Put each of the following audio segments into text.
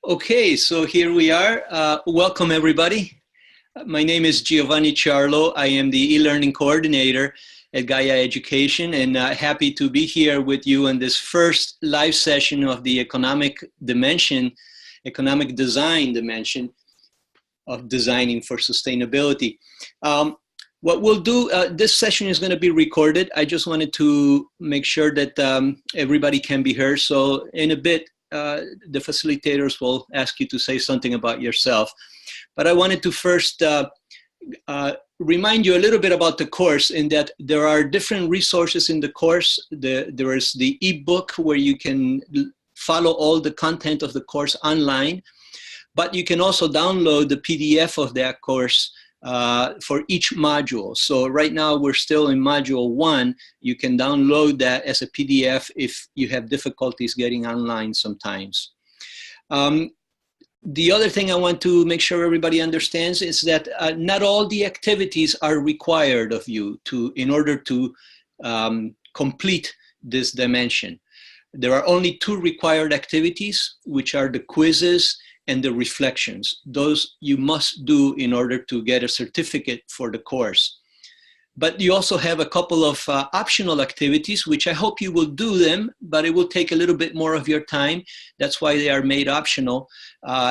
Okay, so here we are. Welcome, everybody. My name is Giovanni Ciarlo. I am the e-learning coordinator at Gaia Education, and happy to be here with you on this first live session of the economic dimension, economic design dimension of designing for sustainability. What we'll do, this session is going to be recorded. I just wanted to make sure that everybody can be heard. So in a bit, the facilitators will ask you to say something about yourself. But I wanted to first remind you a little bit about the course, in that there are different resources in the course. There is the ebook where you can follow all the content of the course online, but you can also download the PDF of that course for each module. So right now we're still in module 1. You can download that as a PDF if you have difficulties getting online sometimes. The other thing I want to make sure everybody understands is that not all the activities are required of you in order to complete this dimension. There are only 2 required activities, which are the quizzes and the reflections. Those you must do in order to get a certificate for the course. But you also have a couple of optional activities, which I hope you will do them, but it will take a little bit more of your time. That's why they are made optional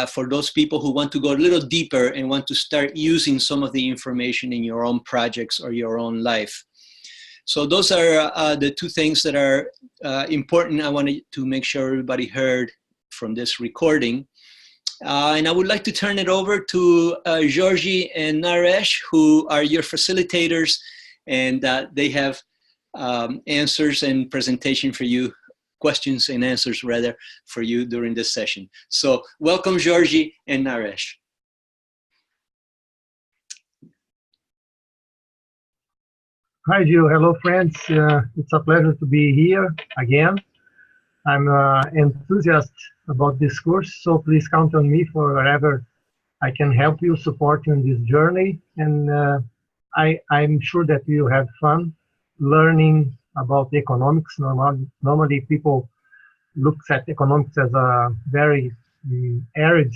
for those people who want to go a little deeper and want to start using some of the information in your own projects or your own life. So those are the 2 things that are important. I wanted to make sure everybody heard from this recording. And I would like to turn it over to Georgie and Naresh, who are your facilitators, and they have answers and presentation for you, questions and answers rather, for you during this session. So welcome, Georgie and Naresh. Hi, Gio. Hello, friends. It's a pleasure to be here again. I'm enthusiastic about this course, so please count on me for wherever I can help you, support you in this journey. And I'm sure that you'll have fun learning about economics. Normally people look at economics as a very arid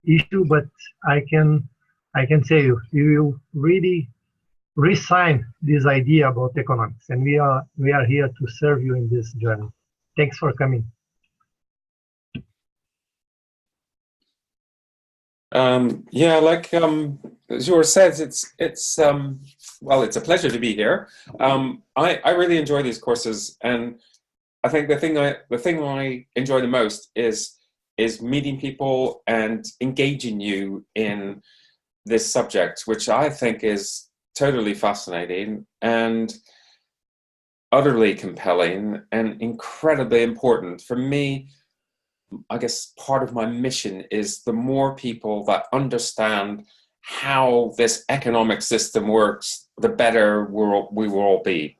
issue, but I can tell you, you will really re-sign this idea about economics, and we are here to serve you in this journey. Thanks for coming. Yeah, like George says, it's well, it's a pleasure to be here. I really enjoy these courses, and I think the thing I enjoy the most is meeting people and engaging you in this subject, which I think is totally fascinating and utterly compelling and incredibly important. For me, I guess part of my mission is the more people that understand how this economic system works, the better we will all be.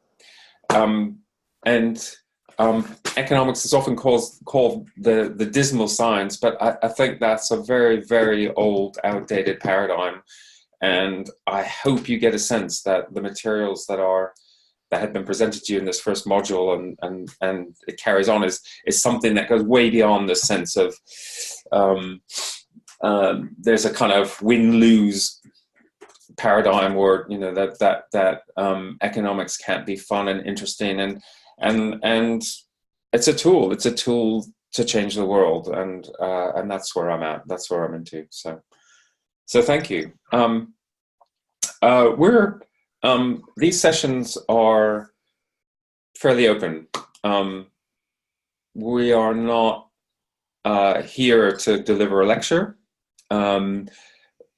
Economics is often called the dismal science, but I think that's a very, very old, outdated paradigm. And I hope you get a sense that the materials that have been presented to you in this first module and it carries on is something that goes way beyond the sense of there's a kind of win-lose paradigm where, you know, that economics can't be fun and interesting, and it's a tool to change the world, and that's where I'm at, that's where I'm into. So thank you. These sessions are fairly open. We are not here to deliver a lecture.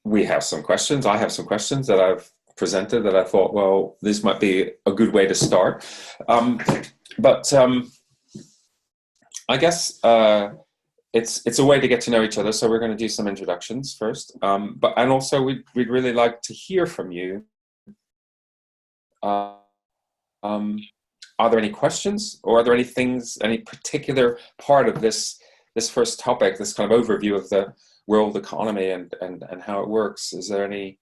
We have some questions. I have some questions that I've presented that I thought, well, this might be a good way to start. But I guess it's a way to get to know each other. So we're going to do some introductions first. And also we'd really like to hear from you. Are there any questions, or are there any particular part of this first topic, this kind of overview of the world economy and how it works? Is there any,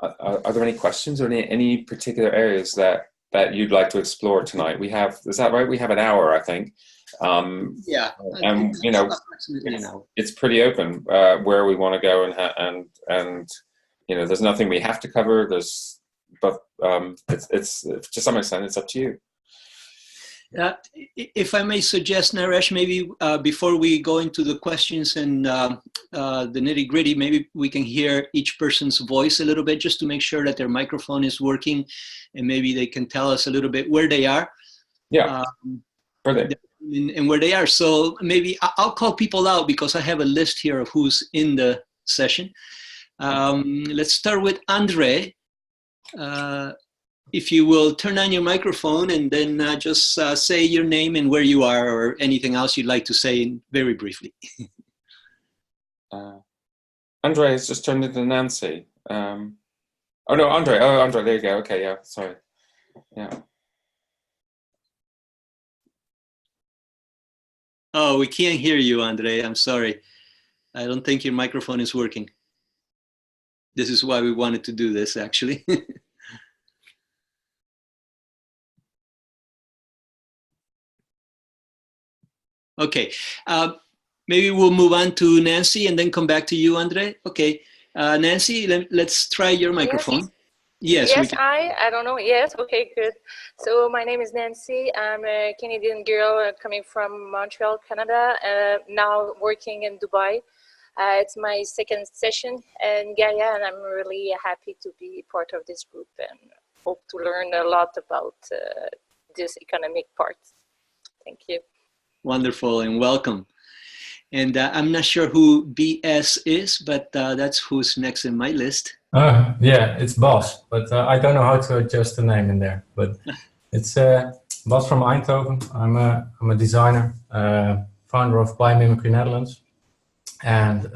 are there any questions or any particular areas that you'd like to explore tonight? We have, is that right? We have an hour, I think. Yeah, and you know, it's pretty open where we want to go, and you know, there's nothing we have to cover. But it's to some extent it's up to you. If I may suggest, Naresh, maybe before we go into the questions and the nitty-gritty, maybe we can hear each person's voice a little bit, just to make sure that their microphone is working, and maybe they can tell us a little bit where they are. Yeah, and where they are. So maybe I'll call people out because I have a list here of who's in the session. Let's start with Andre. If you will turn on your microphone and then just say your name and where you are, or anything else you'd like to say very briefly. Andre has just turned into Nancy. Oh no, Andre. Oh, Andre. There you go. Okay, yeah. Sorry. Yeah. Oh, we can't hear you, Andre. I'm sorry. I don't think your microphone is working. This is why we wanted to do this, actually. Okay, maybe we'll move on to Nancy and then come back to you, Andre. Okay, Nancy, let's try your microphone. Yes, I don't know. Yes, okay, good. So my name is Nancy. I'm a Canadian girl coming from Montreal, Canada, now working in Dubai. It's my second session in Gaia, and I'm really happy to be part of this group and hope to learn a lot about this economic part. Thank you. Wonderful, and welcome. And I'm not sure who BS is, but that's who's next in my list. Yeah, it's Bas, but I don't know how to adjust the name in there. But it's Bas from Eindhoven. I'm a designer, founder of Biomimicry Netherlands, and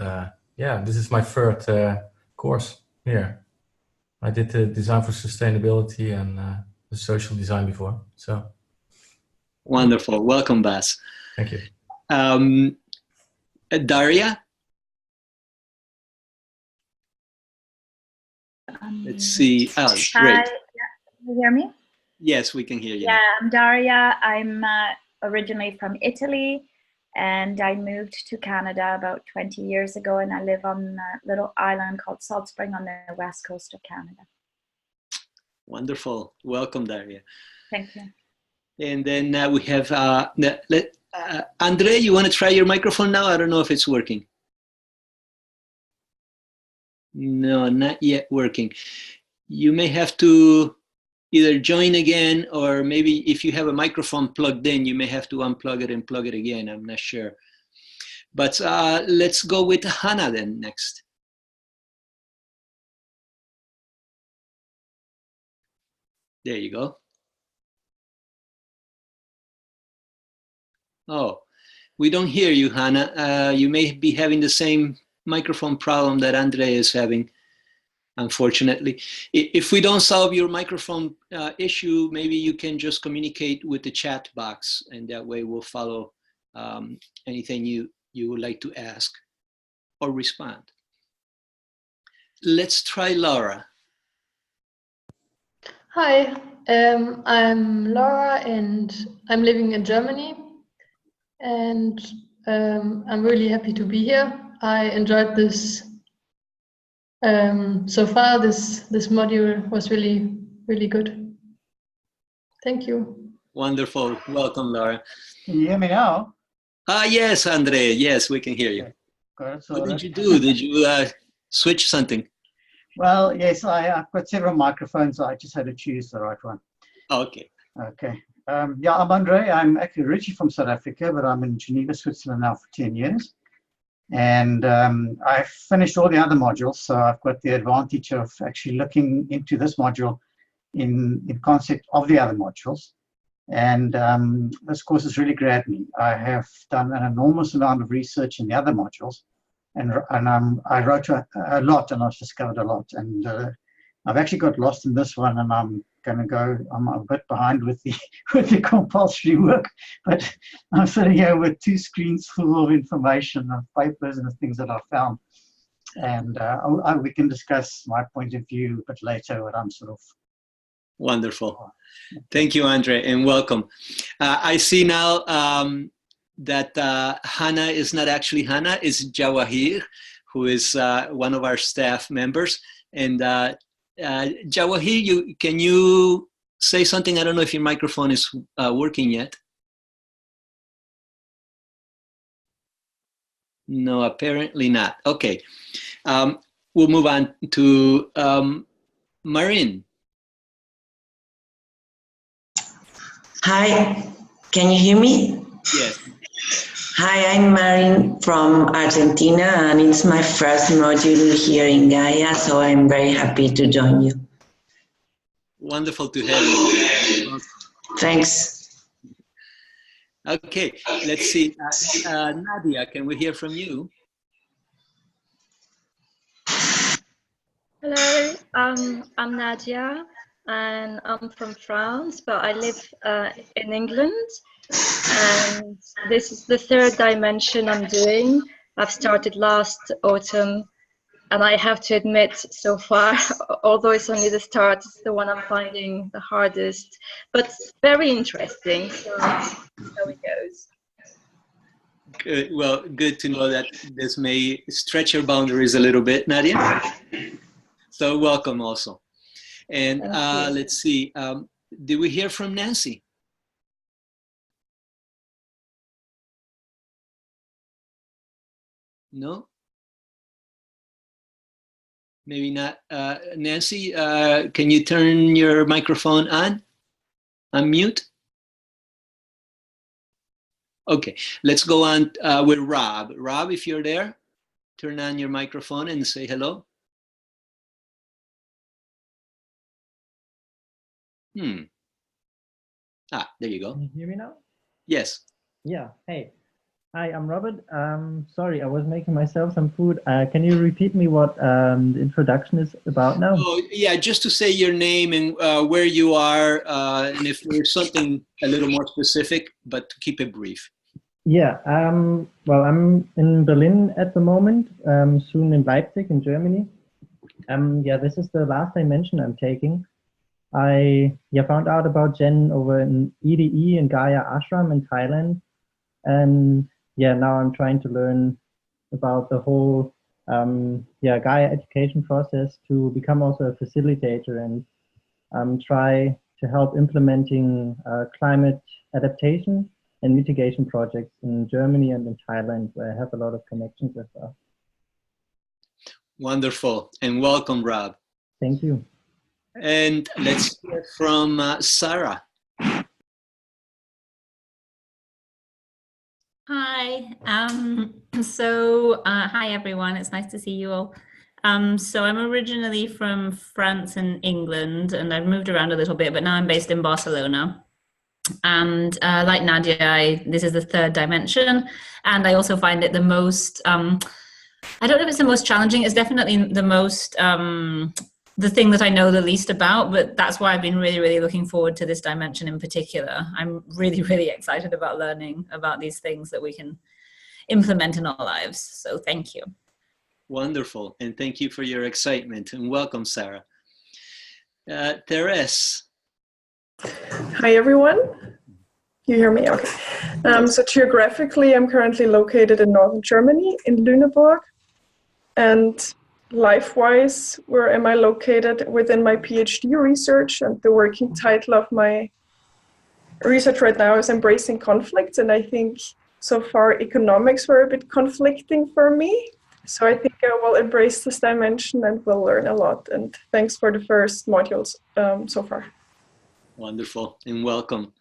yeah, this is my third course here. I did the design for sustainability and the social design before. So wonderful, welcome, Bas. Thank you. Daria. Let's see. Oh, great. Hi, can you hear me? Yes, we can hear you. Yeah, I'm Daria. I'm originally from Italy, and I moved to Canada about 20 years ago, and I live on a little island called Salt Spring on the west coast of Canada. Wonderful. Welcome, Daria. Thank you. And then we have Andre, you want to try your microphone now? I don't know if it's working. No, not yet working. You may have to either join again, or maybe if you have a microphone plugged in, you may have to unplug it and plug it again. I'm not sure. But let's go with Hannah then next. There you go. Oh, we don't hear you, Hannah. You may be having the same microphone problem that Andre is having, unfortunately. If we don't solve your microphone issue, maybe you can just communicate with the chat box, and that way we'll follow anything you would like to ask or respond. Let's try Laura. Hi, I'm Laura, and I'm living in Germany. And I'm really happy to be here. I enjoyed this so far. This module was really good. Thank you. Wonderful. Welcome, Laura. Can you hear me now? Yes, Andre. Yes, we can hear you. Good. So what did you do? Did you switch something? Well, yes, I've got several microphones. I just had to choose the right one. Oh, okay. Okay. Yeah, I'm Andre. I'm actually originally from South Africa, but I'm in Geneva, Switzerland now for 10 years. And I've finished all the other modules, so I've got the advantage of actually looking into this module in concept of the other modules. And this course has really grabbed me. I have done an enormous amount of research in the other modules, and I wrote a lot, and I've discovered a lot. And I've actually got lost in this one, and I'm a bit behind with the compulsory work, but I'm sitting here with 2 screens full of information, of papers and the things that I've found. And we can discuss my point of view a bit later, what I'm sort of. Wonderful. Thank you, Andre, and welcome. I see now that Hannah is not actually Hannah, is Jawahir, who is one of our staff members. And Jawahir, can you say something? I don't know if your microphone is working yet. No, apparently not. Okay. We'll move on to Marin. Hi, can you hear me? Yes. Hi, I'm Marin from Argentina, and it's my first module here in Gaia, so I'm very happy to join you. Wonderful to have you. Thanks. Okay, let's see. Nadia, can we hear from you? Hello, I'm Nadia, and I'm from France, but I live in England. And this is the third dimension I'm doing. I've started last autumn, and I have to admit, so far, although it's only the start, it's the one I'm finding the hardest, but very interesting. So how it goes. Good. Well, good to know that this may stretch your boundaries a little bit, Nadia. So welcome also. And let's see, did we hear from Nancy? No? Maybe not. Nancy, can you turn your microphone on? Unmute? Okay, let's go on with Rob. Rob, if you're there, turn on your microphone and say hello. Ah, there you go. Can you hear me now? Yes. Yeah. Hey. Hi, I'm Robert. Sorry, I was making myself some food. Can you repeat me what the introduction is about now? Oh, yeah, just to say your name and where you are, and if there's something a little more specific, but to keep it brief. Yeah. Well, I'm in Berlin at the moment, soon in Leipzig in Germany. Yeah, this is the last dimension I'm taking. I found out about Jen over in EDE in Gaia Ashram in Thailand. And yeah, now I'm trying to learn about the whole Gaia education process to become also a facilitator and try to help implementing climate adaptation and mitigation projects in Germany and in Thailand, where I have a lot of connections as well. Wonderful, and welcome, Rob. Thank you. And let's hear from Sarah. Hi. Hi everyone. It's nice to see you all. So I'm originally from France and England, and I've moved around a little bit, but now I'm based in Barcelona. And like Nadia, this is the third dimension, and I also find it the most. I don't know if it's the most challenging. It's definitely the most. The thing that I know the least about, but that's why I've been really, really looking forward to this dimension in particular. I'm really, really excited about learning about these things that we can implement in our lives. So thank you. Wonderful. And thank you for your excitement, and welcome, Sarah. Therese. Hi, everyone. You hear me? Okay. So geographically, I'm currently located in northern Germany, in Lüneburg. And life-wise, where am I located within my PhD research? And the working title of my research right now is Embracing Conflicts. And I think so far economics were a bit conflicting for me. So I think I will embrace this dimension and will learn a lot. And thanks for the first modules so far. Wonderful, and welcome.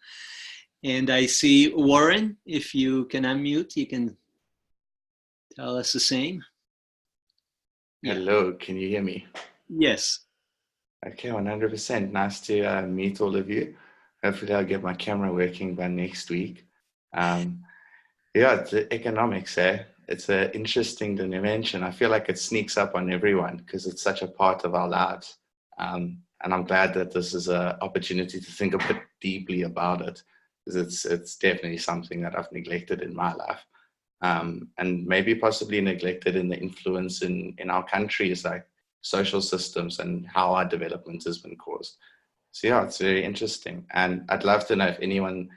And I see Warren, if you can unmute, you can tell us the same. Hello, can you hear me? Yes. Okay, 100%. Nice to meet all of you. Hopefully I'll get my camera working by next week. Yeah, the economics, it's an interesting dimension. I feel like it sneaks up on everyone because it's such a part of our lives. And I'm glad that this is an opportunity to think a bit deeply about it, because it's definitely something that I've neglected in my life. And maybe possibly neglected in the influence in our countries, like social systems and how our development has been caused. So yeah, it's very interesting. And I'd love to know if anyone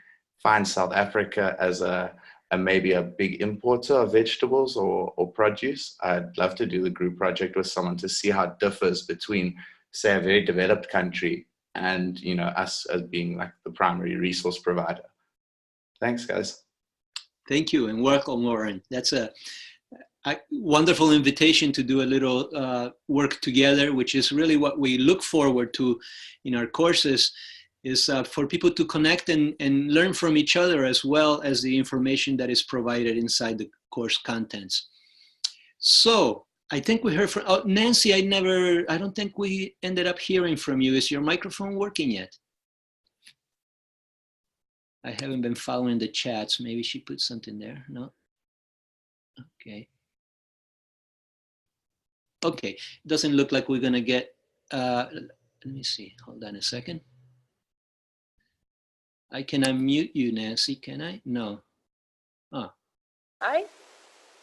finds South Africa as a maybe a big importer of vegetables or produce, I'd love to do the group project with someone to see how it differs between, say, a very developed country and, you know, us as being like the primary resource provider. Thanks, guys. Thank you, and welcome, Lauren. That's a wonderful invitation to do a little work together, which is really what we look forward to in our courses, is for people to connect and learn from each other, as well as the information that is provided inside the course contents. So I think we heard from Nancy. I don't think we ended up hearing from you. Is your microphone working yet? I haven't been following the chats. Maybe she put something there. No? Okay. Okay, doesn't look like we're gonna get, let me see, hold on a second. I can unmute you, Nancy, can I? No. Oh. Hi.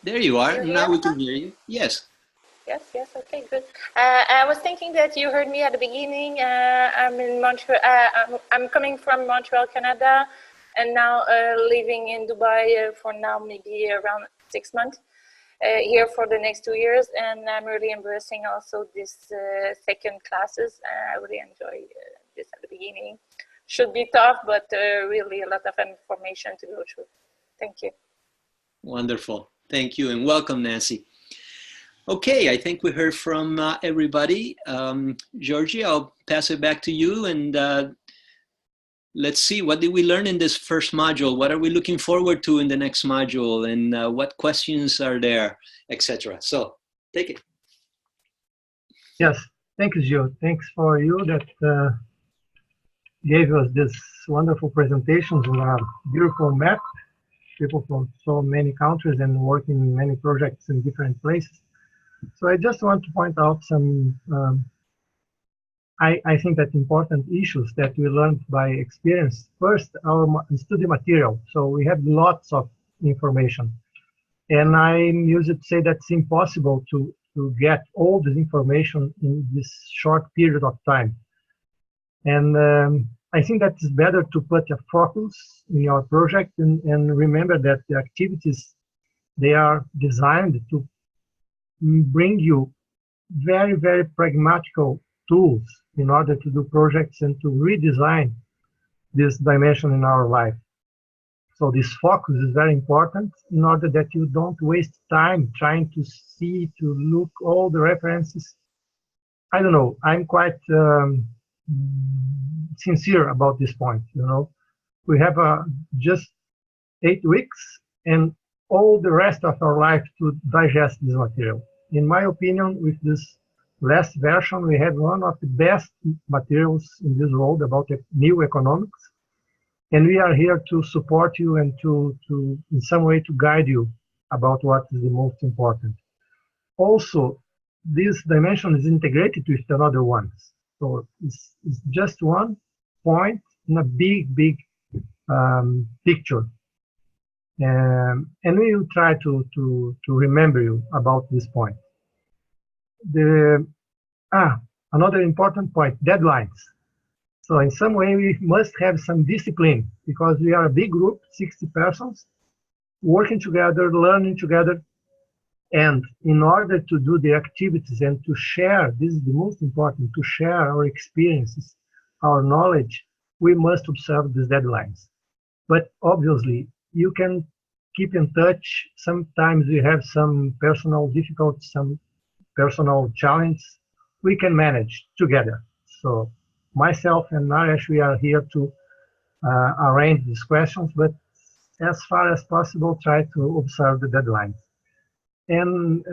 There you are, You now we can hear you. Yes. Yes, okay, good. I was thinking that you heard me at the beginning. I'm in Montreal. I'm coming from Montreal, Canada, and now living in Dubai for now maybe around 6 months. Here for the next 2 years, and I'm really embracing also this second classes. I really enjoy this at the beginning. Should be tough, but really a lot of information to go through. Thank you. Wonderful. Thank you, and welcome, Nancy. Okay, I think we heard from everybody. Georgie, I'll pass it back to you, and let's see, what did we learn in this first module? What are we looking forward to in the next module? And what questions are there, etc. So, take it. Yes, thank you, Gio. Thanks for you that gave us this wonderful presentations on a beautiful map. People from so many countries and working in many projects in different places. So I just want to point out some I think that important issues that we learned by experience. First, our study material. So we have lots of information. And I use it to say that it's impossible to get all this information in this short period of time. And I think that it's better to put a focus in your project and remember that the activities, they are designed to bring you very, very pragmatical tools in order to do projects and to redesign this dimension in our life. So this focus is very important in order that you don't waste time trying to see, to look all the references. I don't know, I'm quite sincere about this point, you know. We have just 8 weeks and all the rest of our life to digest this material. In my opinion, with this last version, we have one of the best materials in this world about new economics. And we are here to support you and to in some way to guide you about what is the most important. Also, this dimension is integrated with another ones. So it's just one point in a big picture. And we will try to remember you about this point. Another important point, deadlines. So in some way, we must have some discipline because we are a big group, 60 persons, working together, learning together. And in order to do the activities and to share, this is the most important, to share our experiences, our knowledge, we must observe these deadlines. But obviously, you can keep in touch. Sometimes we have some personal difficulties, some personal challenge. We can manage together. So myself and Naresh, we are here to arrange these questions, but as far as possible, try to observe the deadlines. And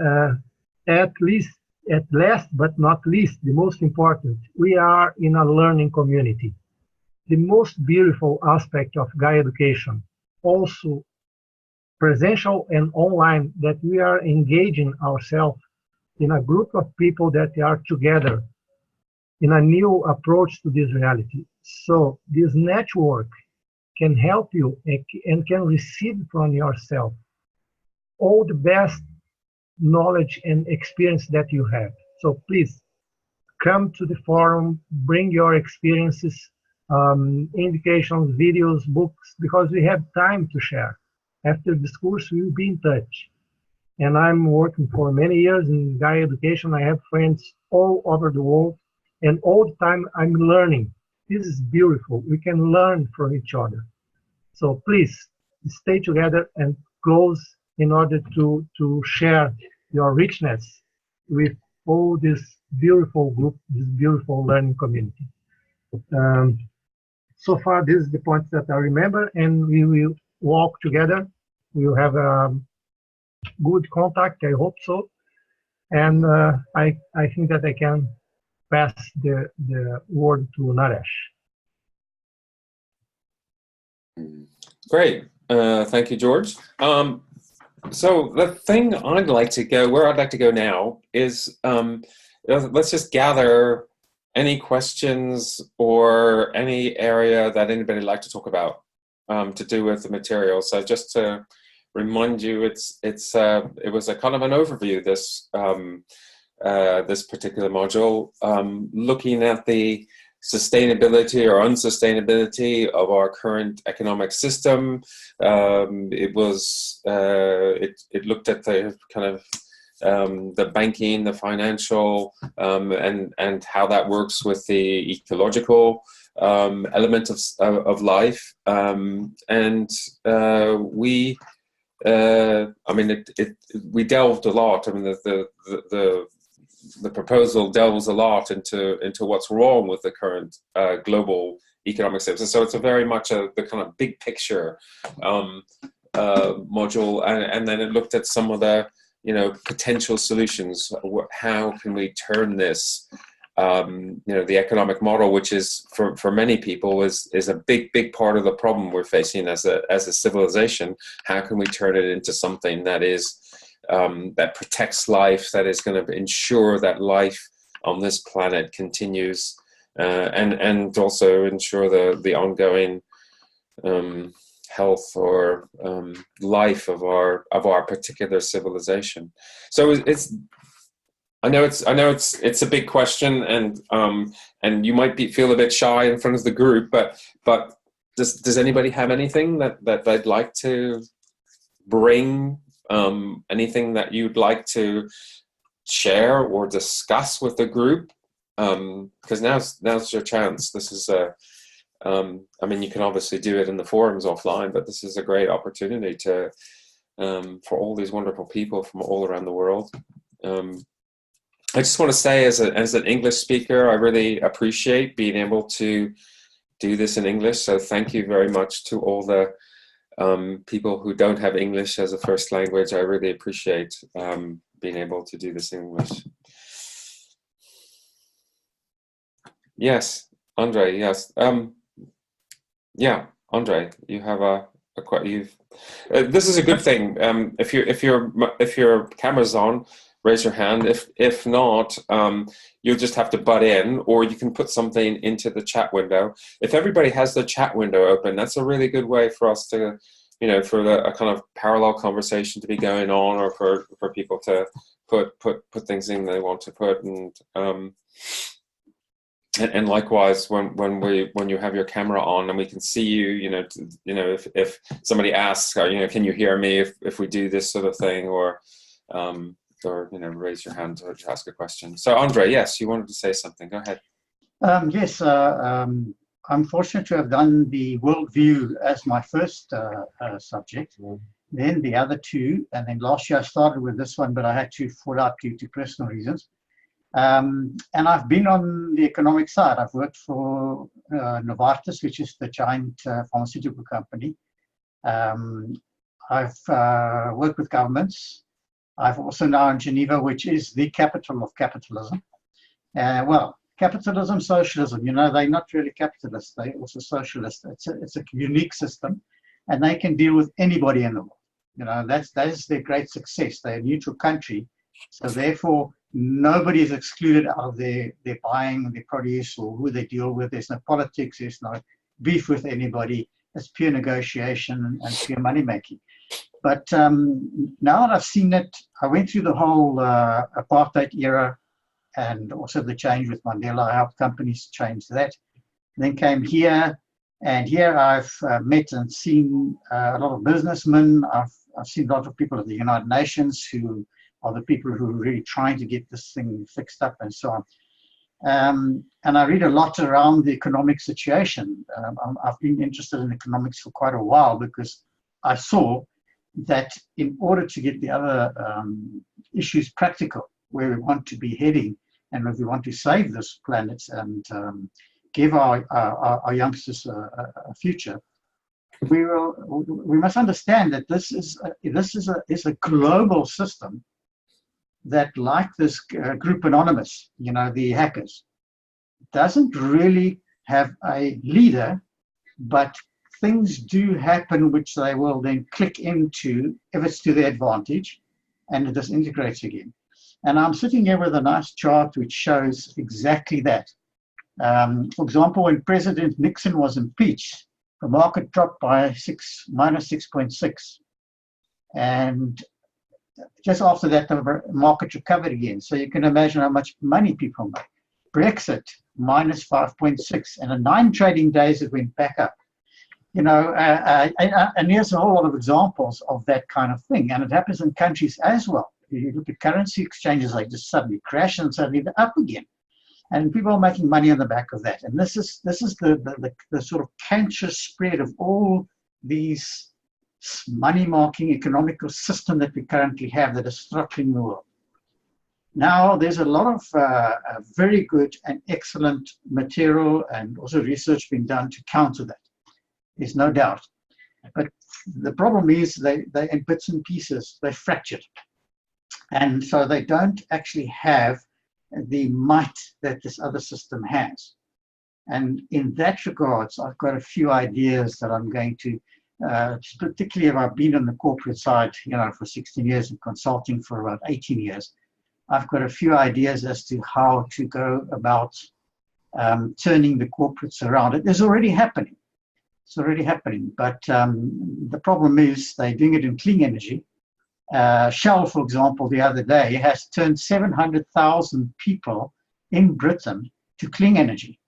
at last but not least, the most important, we are in a learning community. The most beautiful aspect of Gaia education, also presential and online, that we are engaging ourselves in a group of people that are together in a new approach to this reality. So this network can help you and can receive from yourself all the best knowledge and experience that you have. So please come to the forum, bring your experiences, indications, videos, books, because we have time to share. After this course, we will be in touch. And I'm working for many years in Gaia Education. I have friends all over the world, and all the time I'm learning. This is beautiful. We can learn from each other. So please stay together and close in order to share your richness with all this beautiful group, this beautiful learning community. So far, this is the points that I remember, and we will walk together. We will have a good contact, I hope so. And I think that I can pass the word to Naresh. Great. Thank you, George. So the thing I'd like to go, where I'd like to go now is, let's just gather any questions or any area that anybody would like to talk about to do with the material. So just to remind you, it was a kind of an overview, this this particular module, looking at the sustainability or unsustainability of our current economic system. It looked at the kind of the banking, the financial, and how that works with the ecological element of life. We delved a lot. I mean, the proposal delves a lot into what's wrong with the current global economic system. So it's a very much the kind of big picture module, and then it looked at some of the potential solutions. How can we turn this the economic model, which is for many people is a big part of the problem we're facing as a civilization. How can we turn it into something that is that protects life, that is going to ensure that life on this planet continues, and also ensure the ongoing health or life of our particular civilization. So I know it's a big question, and you might feel a bit shy in front of the group, but does anybody have anything that they'd like to bring? Anything that you'd like to share or discuss with the group? Because now's your chance. This is I mean, you can obviously do it in the forums offline, but this is a great opportunity to for all these wonderful people from all around the world. I just want to say, as an English speaker, I really appreciate being able to do this in English. So thank you very much to all the people who don't have English as a first language. I really appreciate being able to do this in English. Yes, Andre. Yes. Yeah, Andre. You have this is a good thing. If your camera's on, raise your hand. If not, you'll just have to butt in, or you can put something into the chat window. If everybody has the chat window open, that's a really good way for us to, for a kind of parallel conversation to be going on, or for people to put things in they want to put, and likewise when you have your camera on and we can see you, if somebody asks, can you hear me if we do this sort of thing, or raise your hand to ask a question. So Andre, yes, you wanted to say something. Go ahead. Yes, I'm fortunate to have done the worldview as my first subject, then the other two, and then last year I started with this one, but I had to fall out due to personal reasons. And I've been on the economic side. I've worked for Novartis, which is the giant pharmaceutical company. I've worked with governments. I've also now in Geneva, which is the capital of capitalism. Well, capitalism, socialism, they're not really capitalists, they're also socialists. It's a unique system, and they can deal with anybody in the world. That is their great success. They're a neutral country, so therefore nobody is excluded out of their buying their produce or who they deal with. There's no politics, there's no beef with anybody. It's pure negotiation and pure money making. But now that I've seen it, I went through the whole apartheid era and also the change with Mandela. I helped companies change that. Then came here, And here I've met and seen a lot of businessmen. I've seen a lot of people at the United Nations who are the people who are really trying to get this thing fixed up and so on. And I read a lot around the economic situation. I've been interested in economics for quite a while because I saw that in order to get the other issues practical, where we want to be heading, and if we want to save this planet and give our youngsters a future, we must understand that this is a global system that, like this group Anonymous, you know, the hackers, doesn't really have a leader, but things do happen which they will then click into if it's to their advantage, and it disintegrates again. And I'm sitting here with a nice chart which shows exactly that. For example, when President Nixon was impeached, the market dropped by -6.6. And just after that, the market recovered again. So you can imagine how much money people make. Brexit, -5.6. And in 9 trading days, it went back up. You know, and here's a whole lot of examples of that kind of thing. And it happens in countries as well. You look at currency exchanges, they just suddenly crash and suddenly they're up again. And people are making money on the back of that. And this is the sort of cancer spread of all these money-making economical system that we currently have that is struggling the world. Now, there's a lot of very good and excellent material and also research being done to counter that. There's no doubt. But the problem is they in bits and pieces, they're fractured. And so they don't actually have the might that this other system has. And in that regards, I've got a few ideas that I'm going to, particularly if I've been on the corporate side, you know, for 16 years and consulting for about 18 years, I've got a few ideas as to how to go about turning the corporates around. It is already happening. It's already happening. But the problem is they're doing it in clean energy. Shell, for example, the other day has turned 700,000 people in Britain to clean energy.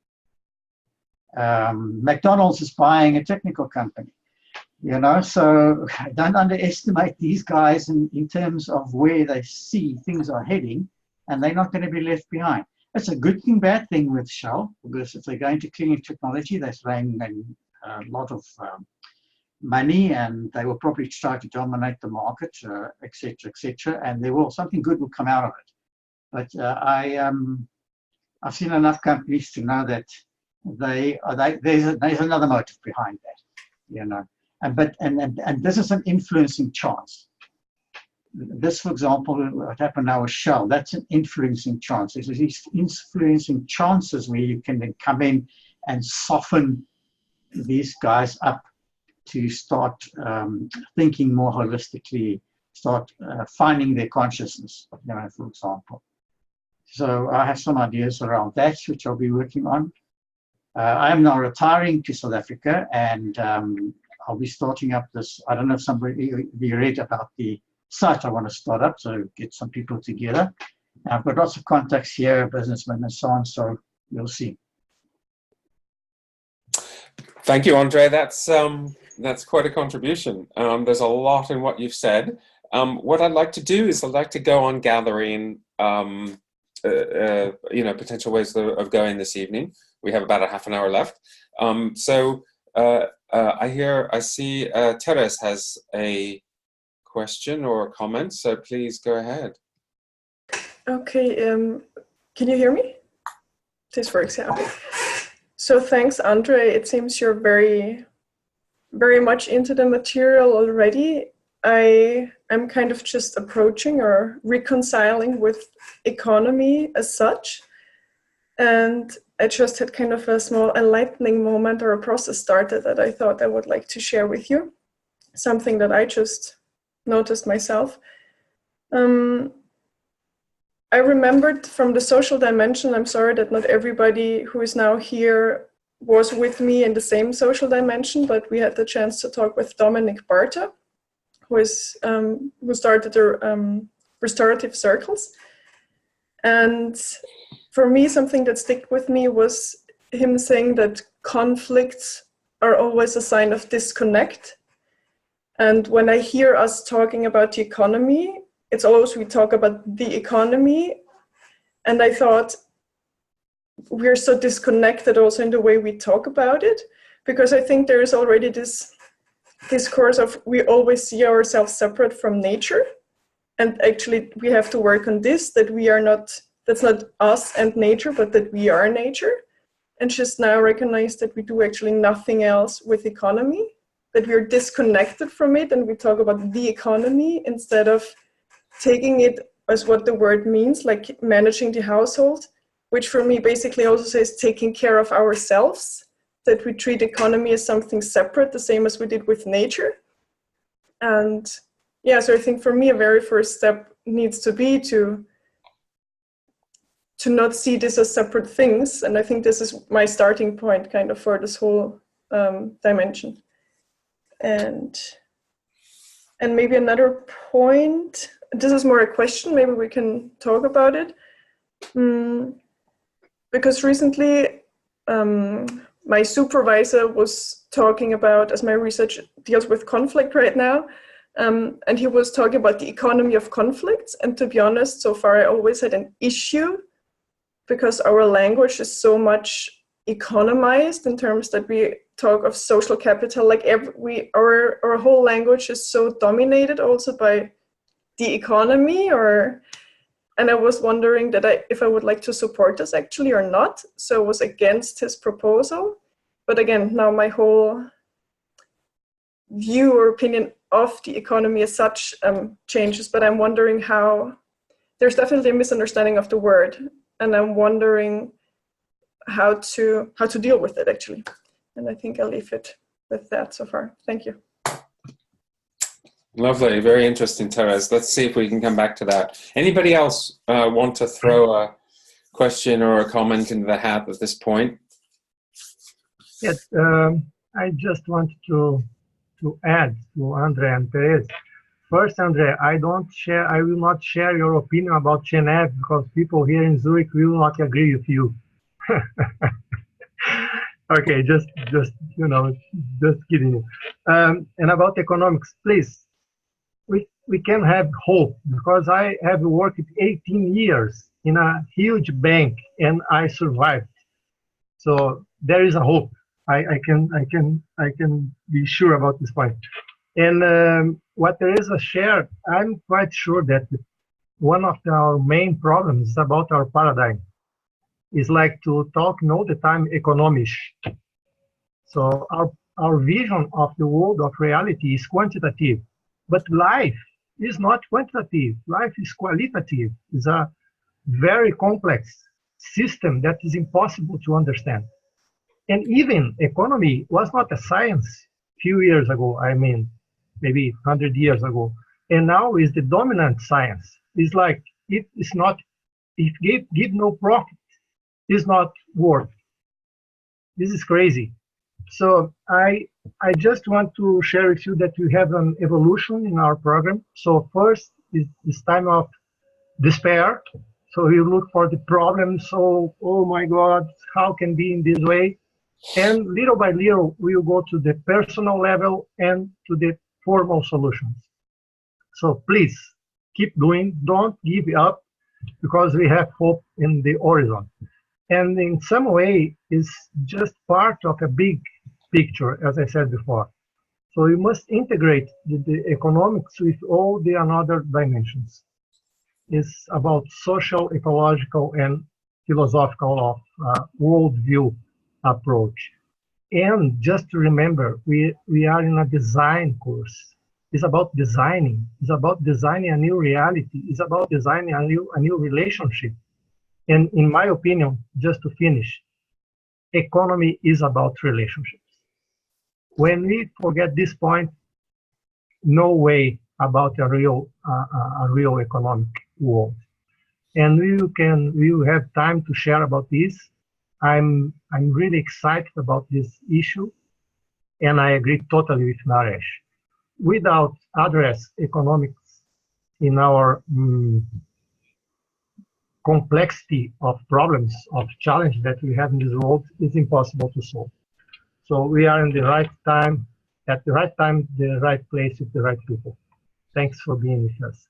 McDonald's is buying a technical company, you know, so don't underestimate these guys in terms of where they see things are heading, and they're not going to be left behind. It's a good thing, bad thing with Shell, because if they're going to clean technology, they're throwing a lot of money, and they will probably try to dominate the market, etc., and something good will come out of it. But I've seen enough companies to know that there's another motive behind that, you know. And this is an influencing chance. This, for example, what happened now with Shell, that's an influencing chance. There's these influencing chances where you can then come in and soften these guys up to start thinking more holistically, start finding their consciousness, you know, for example. So I have some ideas around that, which I'll be working on. I am now retiring to South Africa, and I'll be starting up this, I don't know if somebody read about the site I want to start up, so get some people together. And I've got lots of contacts here, businessmen and so on, so we'll see. Thank you, Andre. That's quite a contribution. There's a lot in what you've said. What I'd like to do is I'd like to go on gathering, you know, potential ways of going this evening. We have about a half an hour left. I see Teres has a question or a comment, so please go ahead. Okay, can you hear me? This works, yeah. Okay. So thanks, Andre. It seems you're very much into the material already. I'm kind of just approaching or reconciling with economy as such. And I just had kind of a small enlightening moment or a process started that I thought I would like to share with you. Something that I just noticed myself. I remembered from the social dimension, I'm sorry that not everybody who is now here was with me in the same social dimension, but we had the chance to talk with Dominic Barta, who started the restorative circles. And for me, something that stuck with me was him saying that conflicts are always a sign of disconnect. And when I hear us talking about the economy, it's always we talk about the economy. And I thought we're so disconnected also in the way we talk about it, because I think there is already this discourse of we always see ourselves separate from nature. And actually we have to work on this, that we are not, that's not us and nature, but that we are nature. And just now recognize that we do actually nothing else with economy, that we're disconnected from it, and we talk about the economy instead of taking it as what the word means, like managing the household, which for me basically also says taking care of ourselves, that we treat economy as something separate, the same as we did with nature. And yeah, so I think for me a very first step needs to be to not see this as separate things. And I think this is my starting point kind of for this whole dimension. And maybe another point, this is more a question, maybe we can talk about it. Because recently my supervisor was talking about, as my research deals with conflict right now, and he was talking about the economy of conflicts. And to be honest, so far I always had an issue because our language is so much economized in terms that we talk of social capital, like our whole language is so dominated also by the economy, and I was wondering that if I would like to support this actually or not. So I was against his proposal. But again, now my whole view or opinion of the economy as such changes, but I'm wondering how, there's definitely a misunderstanding of the word, and I'm wondering how to deal with it actually. And I think I'll leave it with that so far. Thank you. Lovely, very interesting, Therese. Let's see if we can come back to that. Anybody else want to throw a question or a comment into the hat at this point? Yes, I just want to add to Andre and Therese. First, Andre, I will not share your opinion about Geneva because people here in Zurich will not agree with you. Okay, just kidding you. And about economics, please, we can have hope, because I have worked 18 years in a huge bank and I survived. So there is a hope. I can be sure about this point. And what Teresa shared, I'm quite sure that one of our main problems is about our paradigm. Is like to talk all the time economisch. So our vision of the world of reality is quantitative, but life is not quantitative. Life is qualitative. It's a very complex system that is impossible to understand. And even economy was not a science a few years ago, I mean, maybe 100 years ago. And now is the dominant science. It's like, it give no profit, is not worth. This is crazy. So I just want to share with you that we have an evolution in our program. So first is this time of despair. So we look for the problem. So, oh my God, how can be in this way? And little by little, we will go to the personal level and to the formal solutions. So please keep doing, don't give up, because we have hope in the horizon. And in some way, it's just part of a big picture, as I said before. So we must integrate the economics with all the other dimensions. It's about social, ecological, and philosophical worldview approach. And just to remember, we are in a design course. It's about designing. It's about designing a new reality. It's about designing a new relationship. And in my opinion, just to finish, economy is about relationships. When we forget this point, no way about a real economic world. And we will have time to share about this. I'm really excited about this issue, and I agree totally with Naresh. Without address economics in our complexity of problems, of challenges that we have in this world, is impossible to solve. So we are in the right time, at the right time, the right place with the right people. Thanks for being with us.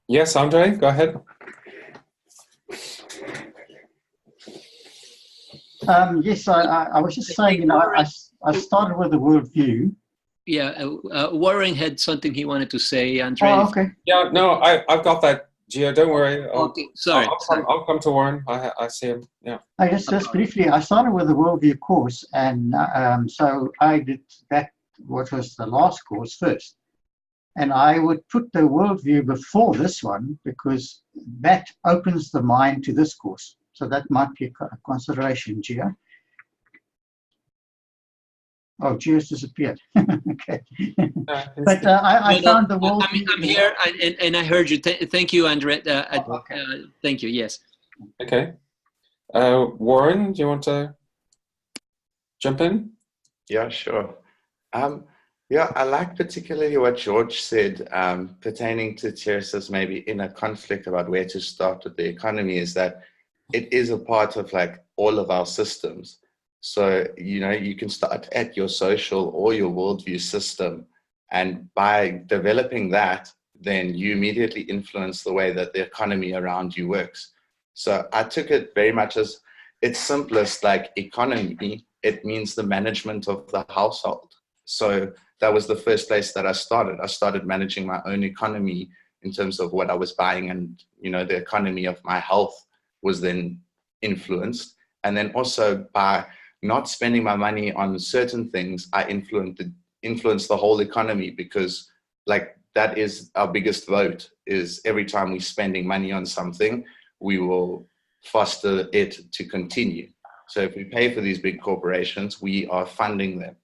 Yes, Andre, go ahead. Yes, I was just saying, you know, I started with the worldview. Yeah, Warren had something he wanted to say, Andre. Oh, okay. Yeah, no, I've got that, Gio, don't worry. Okay, sorry. I'll come to Warren. I see him, yeah. I guess just briefly, I started with the worldview course, and so I did that, what was the last course first. And I would put the worldview before this one because that opens the mind to this course. So that might be a consideration, Gio. Oh, Gio's disappeared. Okay. But I found the worldview. I'm here, and I heard you. Thank you, Andre. Thank you, yes. Okay. Warren, do you want to jump in? Yeah, sure. Yeah, I like particularly what George said pertaining to Teresa's maybe inner conflict about where to start with the economy, is that it is a part of like all of our systems. So, you know, you can start at your social or your worldview system, and by developing that, then you immediately influence the way that the economy around you works. So I took it very much as its simplest, like economy, it means the management of the household. So that was the first place that I started. I started managing my own economy in terms of what I was buying, and, you know, the economy of my health was then influenced. And then also by not spending my money on certain things, I influenced the whole economy, because like that is our biggest vote, is every time we're spending money on something, we will foster it to continue. So if we pay for these big corporations, we are funding them.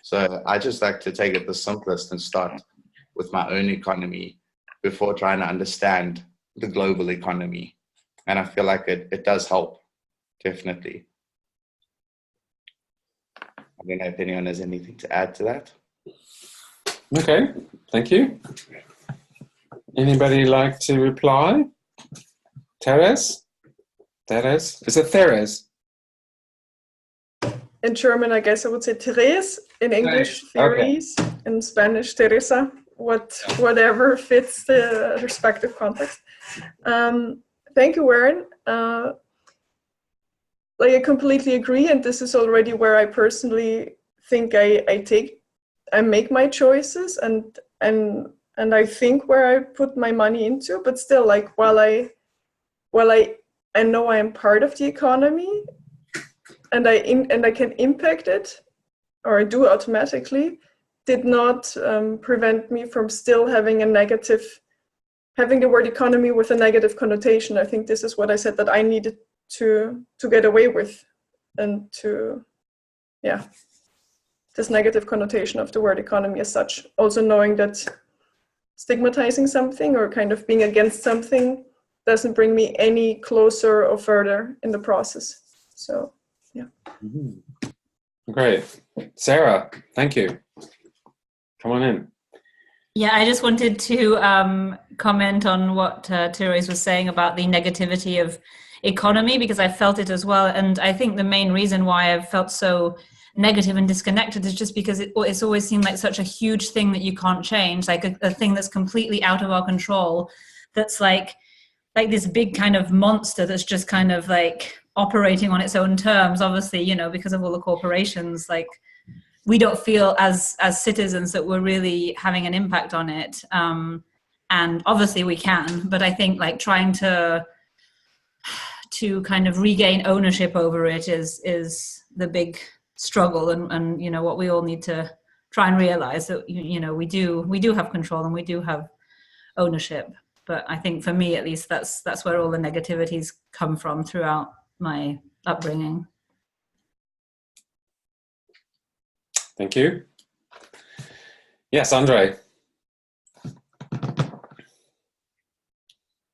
So I just like to take it the simplest and start with my own economy before trying to understand the global economy. And I feel like it does help, definitely. I don't know if anyone has anything to add to that. Okay, thank you. Anybody like to reply? Teres? Teres? Is it Teres? In German, I guess I would say Therese. In English, Therese. Okay. In Spanish, Teresa. Whatever fits the respective context. Thank you, Warren. Like I completely agree, and this is already where I personally think I make my choices, and I think where I put my money into. But still, like while I know I am part of the economy, and I can impact it, or I do automatically, did not prevent me from still having the word economy with a negative connotation. I think this is what I said that I needed to get away with, and to, yeah, this negative connotation of the word economy as such. Also knowing that stigmatizing something or kind of being against something doesn't bring me any closer or further in the process. So, yeah. Mm-hmm. Great. Sarah, thank you. Come on in. Yeah, I just wanted to comment on what Therese was saying about the negativity of economy, because I felt it as well. And I think the main reason why I've felt so negative and disconnected is just because it's always seemed like such a huge thing that you can't change, like a thing that's completely out of our control, that's like this big kind of monster that's just kind of like operating on its own terms, obviously, you know, because of all the corporations. Like, we don't feel as citizens that we're really having an impact on it. And obviously we can, but I think like trying to kind of regain ownership over it is the big struggle, and you know what we all need to try and realize, that you know we do have control and we do have ownership. But I think for me at least that's where all the negativities come from throughout my upbringing. Thank you. Yes, Andre.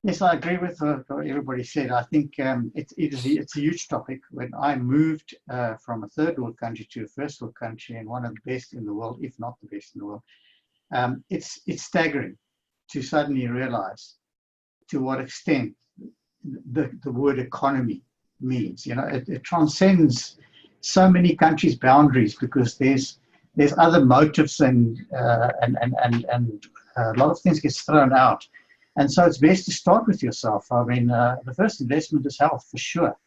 Yes, I agree with what everybody said. I think it's a huge topic. When I moved from a third world country to a first world country, and one of the best in the world, if not the best in the world, it's staggering to suddenly realize to what extent the word economy means. You know, it transcends so many countries' boundaries because there's other motives and a lot of things gets thrown out. And so it's best to start with yourself. I mean, the first investment is health, for sure.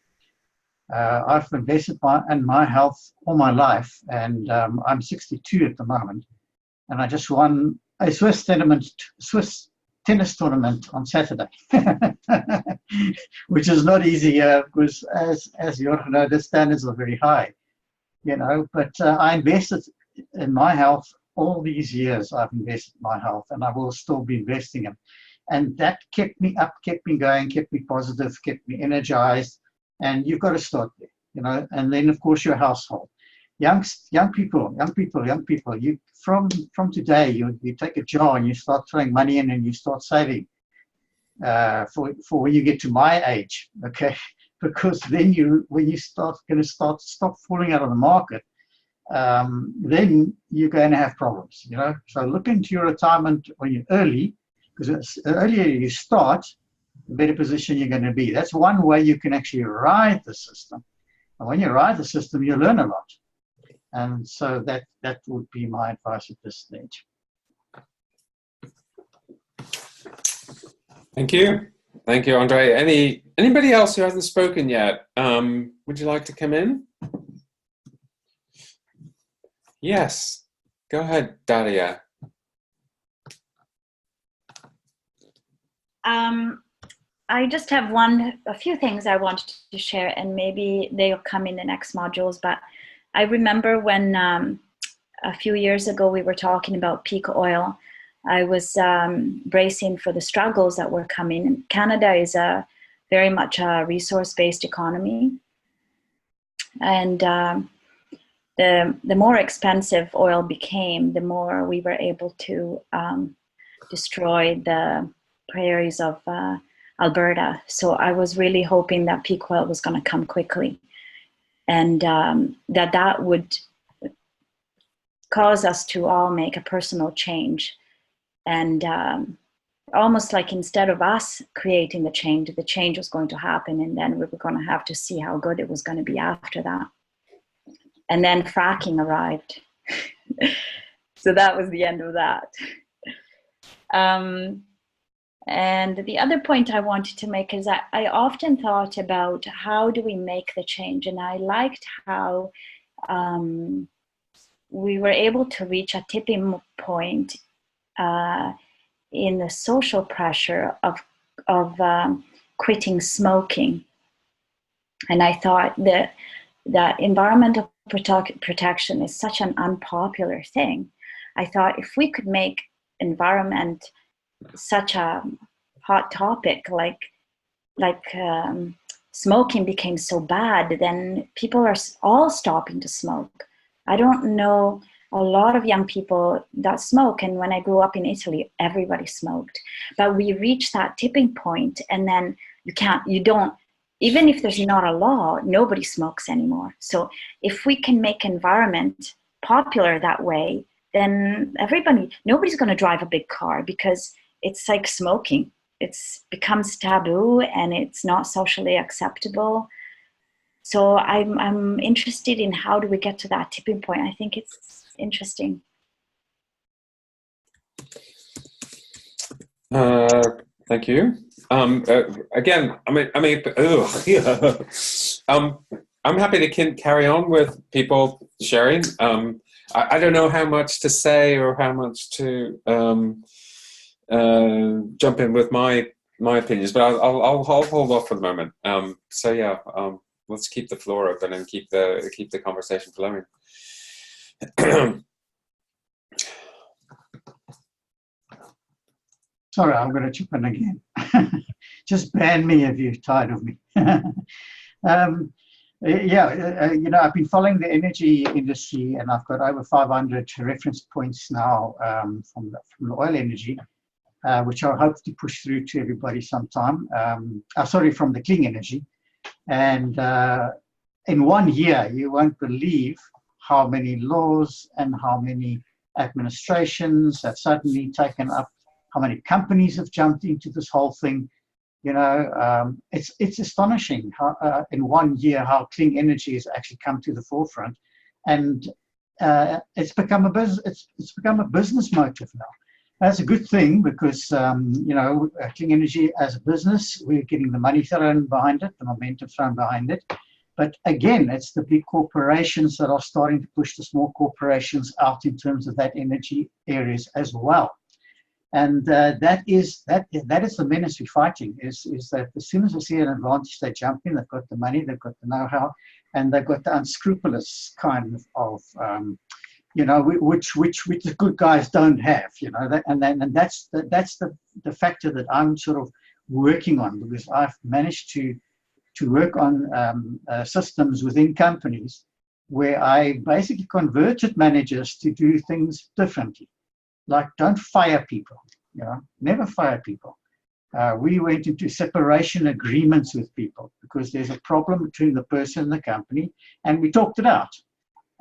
I've invested in my health all my life, and I'm 62 at the moment. And I just won a Swiss tennis tournament on Saturday, which is not easy because, as you all know, the standards are very high. You know, but I invested in my health all these years. I've invested in my health, and I will still be investing in. And that kept me up, kept me going, kept me positive, kept me energized. And you've got to start there, you know. And then, of course, your household. Young people. You from today, you take a jar and you start throwing money in and you start saving for when you get to my age, okay? Because then when you stop falling out of the market, then you're going to have problems, you know. So look into your retirement when you're early, because the earlier you start, the better position you're going to be. That's one way you can actually ride the system. And when you ride the system, you learn a lot. And so that would be my advice at this stage. Thank you. Thank you, Andre. Anybody else who hasn't spoken yet? Would you like to come in? Yes. Go ahead, Daria. I just have a few things I wanted to share, and maybe they'll come in the next modules. But I remember when a few years ago we were talking about peak oil. I was bracing for the struggles that were coming. Canada is very much a resource-based economy, and the more expensive oil became, the more we were able to destroy the prairies of Alberta. So I was really hoping that peak oil was going to come quickly, and that would cause us to all make a personal change. And almost like instead of us creating the change was going to happen, and then we were going to have to see how good it was going to be after that. And then fracking arrived. So that was the end of that. And the other point I wanted to make is that I often thought about how do we make the change, and I liked how we were able to reach a tipping point in the social pressure of quitting smoking. And I thought that environmental protection is such an unpopular thing. I thought if we could make environment such a hot topic, like smoking became so bad, then people are all stopping to smoke. I don't know a lot of young people that smoke, and when I grew up in Italy, everybody smoked. But we reached that tipping point, and then even if there's not a law, nobody smokes anymore. So if we can make environment popular that way, then nobody's going to drive a big car, because it's like smoking. It becomes taboo and it's not socially acceptable. So I'm interested in how do we get to that tipping point. I think it's interesting. Thank you. Again, I'm happy to carry on with people sharing. I don't know how much to say or how much to jump in with my opinions, but I'll hold off for the moment. So yeah, let's keep the floor open and keep the conversation flowing. Sorry, I'm going to chip in again. Just ban me if you're tired of me. You know, I've been following the energy industry, and I've got over 500 reference points now from the oil industry, which I hope to push through to everybody sometime. From the clean energy. And in 1 year, you won't believe how many laws and how many administrations have suddenly taken up, how many companies have jumped into this whole thing. It's astonishing how in 1 year how clean energy has actually come to the forefront, and it's become a business. It's become a business motive now. That's a good thing because clean energy as a business, we're getting the money thrown behind it, the momentum thrown behind it. But again, it's the big corporations that are starting to push the small corporations out in terms of that energy areas as well. And that is the menace we're fighting, is that as soon as they see an advantage, they jump in. They've got the money, they've got the know-how, and they've got the unscrupulous kind of which the good guys don't have, and that's the factor that I'm sort of working on, because I've managed to work on systems within companies where I basically converted managers to do things differently. Like, don't fire people, never fire people. We went into separation agreements with people because there's a problem between the person and the company, and we talked it out.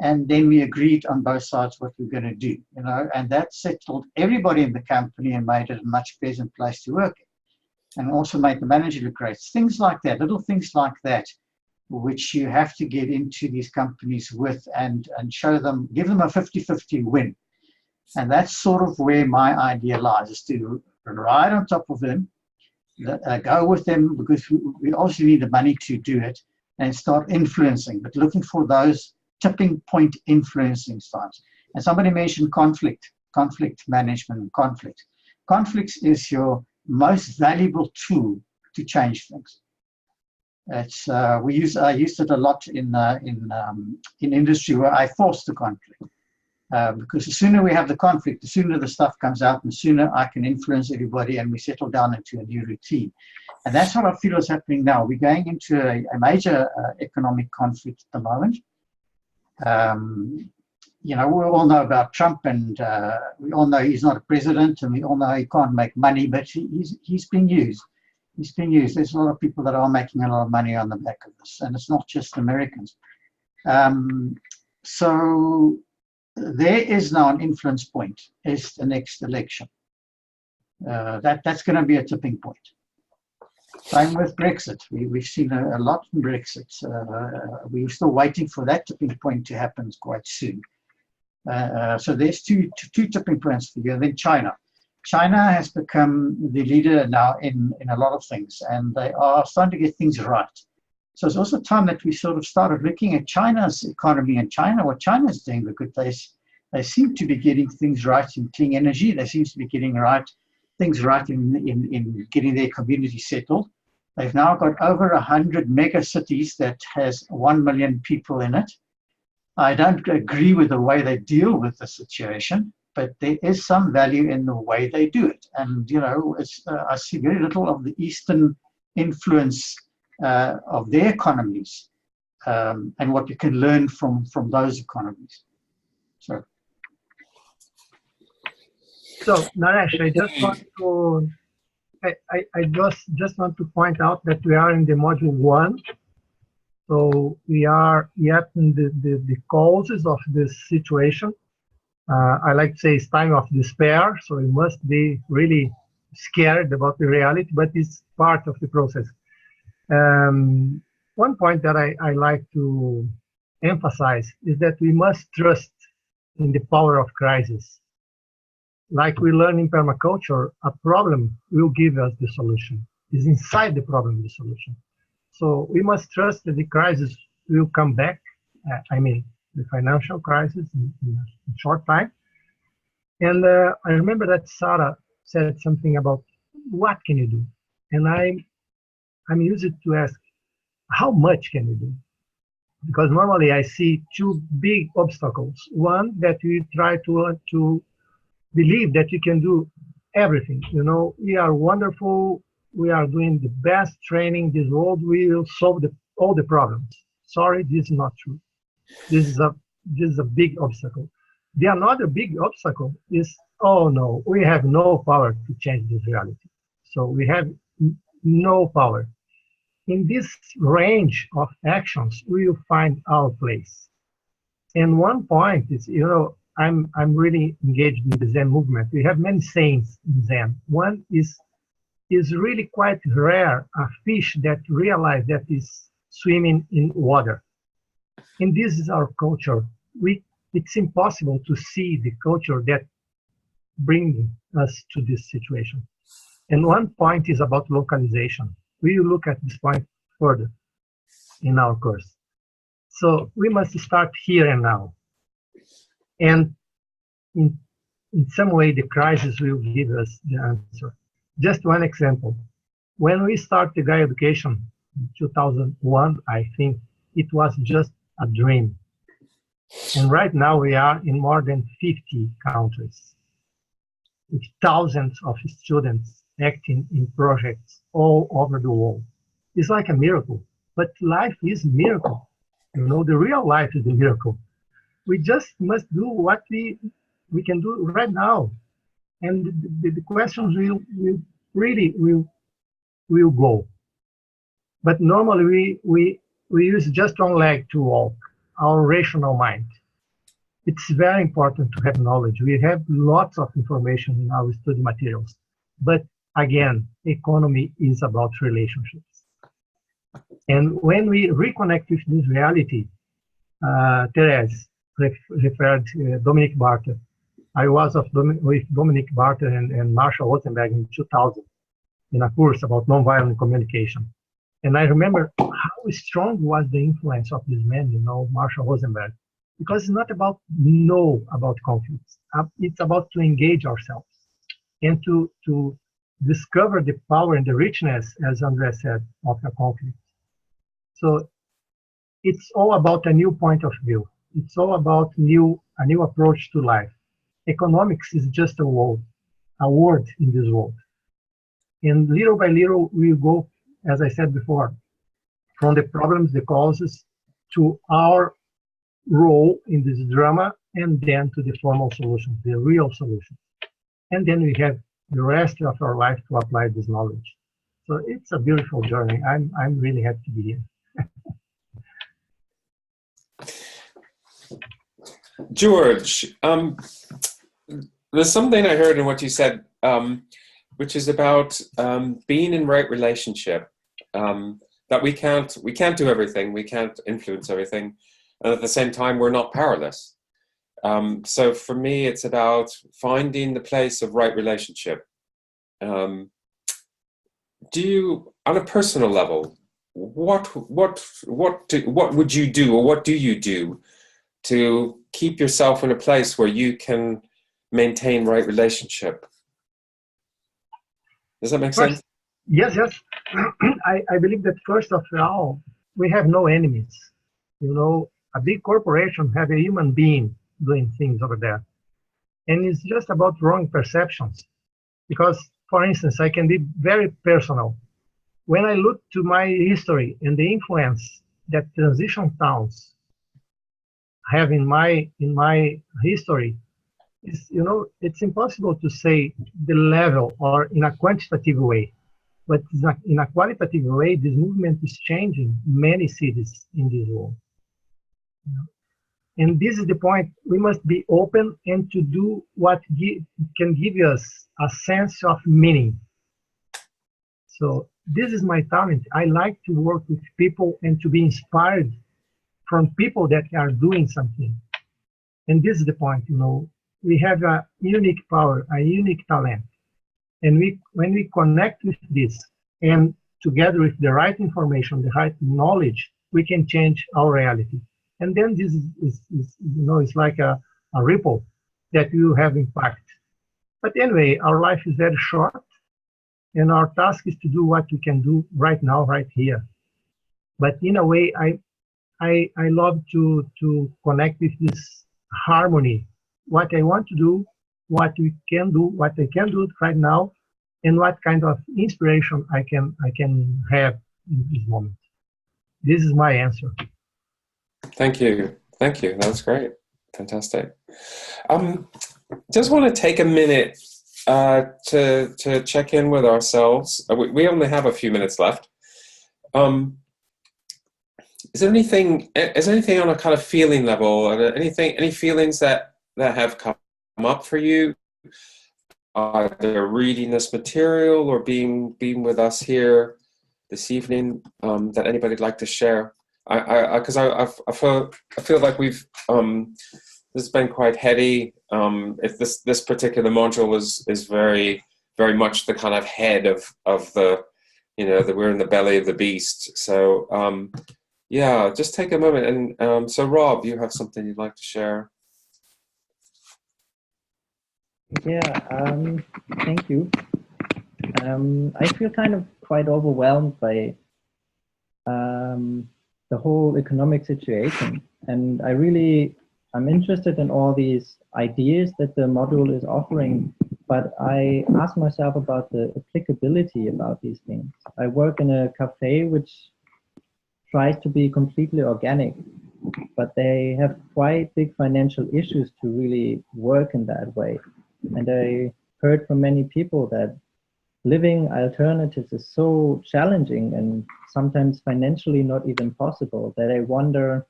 And then we agreed on both sides what we're going to do, and that settled everybody in the company and made it a much pleasant place to work in, and also made the manager look great. Things like that, little things like that, which you have to get into these companies with and show them, give them a 50-50 win. And that's sort of where my idea lies, is to ride on top of them, go with them, because we obviously need the money to do it, and start influencing, but looking for those tipping point influencing styles. And somebody mentioned conflict management, conflict. Conflict is your most valuable tool to change things. It's I used it a lot in industry, where I force the conflict. Because the sooner we have the conflict, the sooner the stuff comes out, and the sooner I can influence everybody, and we settle down into a new routine. And that's what I feel is happening now. We're going into a major economic conflict at the moment. We all know about Trump, and we all know he's not a president, and we all know he can't make money, but he's being used. He's being used. There's a lot of people that are making a lot of money on the back of this, and it's not just Americans. So there is now an influence point, is the next election. That's going to be a tipping point. Same with Brexit. We've seen a lot in Brexit. We're still waiting for that tipping point to happen quite soon. So there's two tipping points for you. And then China. China has become the leader now in a lot of things, and they are starting to get things right. So it's also time that we sort of started looking at China's economy and what China's doing, because they seem to be getting things right in clean energy. They seem to be getting things right in getting their community settled. They've now got over 100 mega cities that has 1 million people in it. I don't agree with the way they deal with the situation, but there is some value in the way they do it. And, I see very little of the Eastern influence of their economies and what we can learn from those economies. So Naresh, I just want to point out that we are in the module 1. So we are yet in the causes of this situation. I like to say it's time of despair, so we must be really scared about the reality, but it's part of the process. One point that I like to emphasize is that we must trust in the power of crisis. Like we learn in permaculture, a problem will give us the solution. It's inside the problem, the solution. So we must trust that the crisis will come back. The financial crisis in a short time. And I remember that Sarah said something about what can you do? And I'm used to ask, how much can you do? Because normally I see two big obstacles. One, that we try to believe that you can do everything. We are wonderful. We are doing the best training. This world will solve all the problems. Sorry, this is not true. This is a big obstacle. The another big obstacle is, oh no, we have no power to change this reality. So we have no power. In this range of actions, we will find our place. And one point is, I'm really engaged in the Zen movement. We have many sayings in Zen. One is, is really quite rare, a fish that realize that is swimming in water. And this is our culture. It's impossible to see the culture that brings us to this situation. And one point is about localization. We will look at this point further in our course. So we must start here and now. And in some way, the crisis will give us the answer. Just one example. When we started the Gaia Education in 2001, I think it was just a dream. And right now we are in more than 50 countries, with thousands of students acting in projects all over the world. It's like a miracle, but life is a miracle. You know, the real life is a miracle. We just must do what we can do right now. And the questions will go. But normally we use just one leg to walk, our rational mind. It's very important to have knowledge. We have lots of information in our study materials. But again, economy is about relationships. And when we reconnect with this reality, Therese referred Dominic Barter. I was with Dominic Barter and Marshall Rosenberg in 2000 in a course about nonviolent communication. And I remember how strong was the influence of this man, you know, Marshall Rosenberg, because it's not about know about conflicts. It's about to engage ourselves and to discover the power and the richness, as Andrea said, of a conflict. So it's all about a new point of view. It's all about a new approach to life. Economics is just a word in this world. And little by little, we go, as I said before, from the problems, the causes, to our role in this drama, and then to the formal solution, the real solution. And then we have the rest of our life to apply this knowledge. So it's a beautiful journey. I'm really happy to be here. George, there's something I heard in what you said, which is about being in right relationship. That we can't do everything, we can't influence everything, and at the same time we're not powerless. So for me, it's about finding the place of right relationship. Do you, on a personal level, what would you do, or what do you do to keep yourself in a place where you can maintain right relationship? Does that make sense? Yes. I believe that first of all, we have no enemies. You know, a big corporation have a human being doing things over there. And it's just about wrong perceptions. Because, for instance, I can be very personal. When I look to my history and the influence that transition towns have in my history, is, you know, it's impossible to say the level or in a quantitative way. But in a qualitative way, this movement is changing many cities in this world. You know? And this is the point. We must be open and to do what can give us a sense of meaning. So this is my talent. I like to work with people and to be inspired from people that are doing something. And this is the point, you know. We have a unique power, a unique talent. And when we connect with this, and together with the right information, the right knowledge, we can change our reality. And then this is you know, it's like a ripple that will have impact. But anyway, our life is very short, and our task is to do what we can do right now, right here. But in a way, I love to connect with this harmony. What I want to do, what we can do, what I can do right now, and what kind of inspiration I can have in this moment. This is my answer. Thank you. That's great. Fantastic. Just want to take a minute to check in with ourselves. We only have a few minutes left. Is there anything on a kind of feeling level, any feelings that have come up for you either reading this material or being with us here this evening, that anybody'd like to share? Because I feel like we've this has been quite heady. If this particular module is very much the kind of head of the, you know, that we're in the belly of the beast. So yeah, just take a moment and so Rob, you have something you'd like to share? Yeah, thank you. I feel kind of quite overwhelmed by the whole economic situation, and I'm interested in all these ideas that the module is offering, but I ask myself about the applicability about these things. I work in a cafe which tries to be completely organic, but they have quite big financial issues to really work in that way. And I heard from many people that living alternatives is so challenging and sometimes financially not even possible, that I wonder,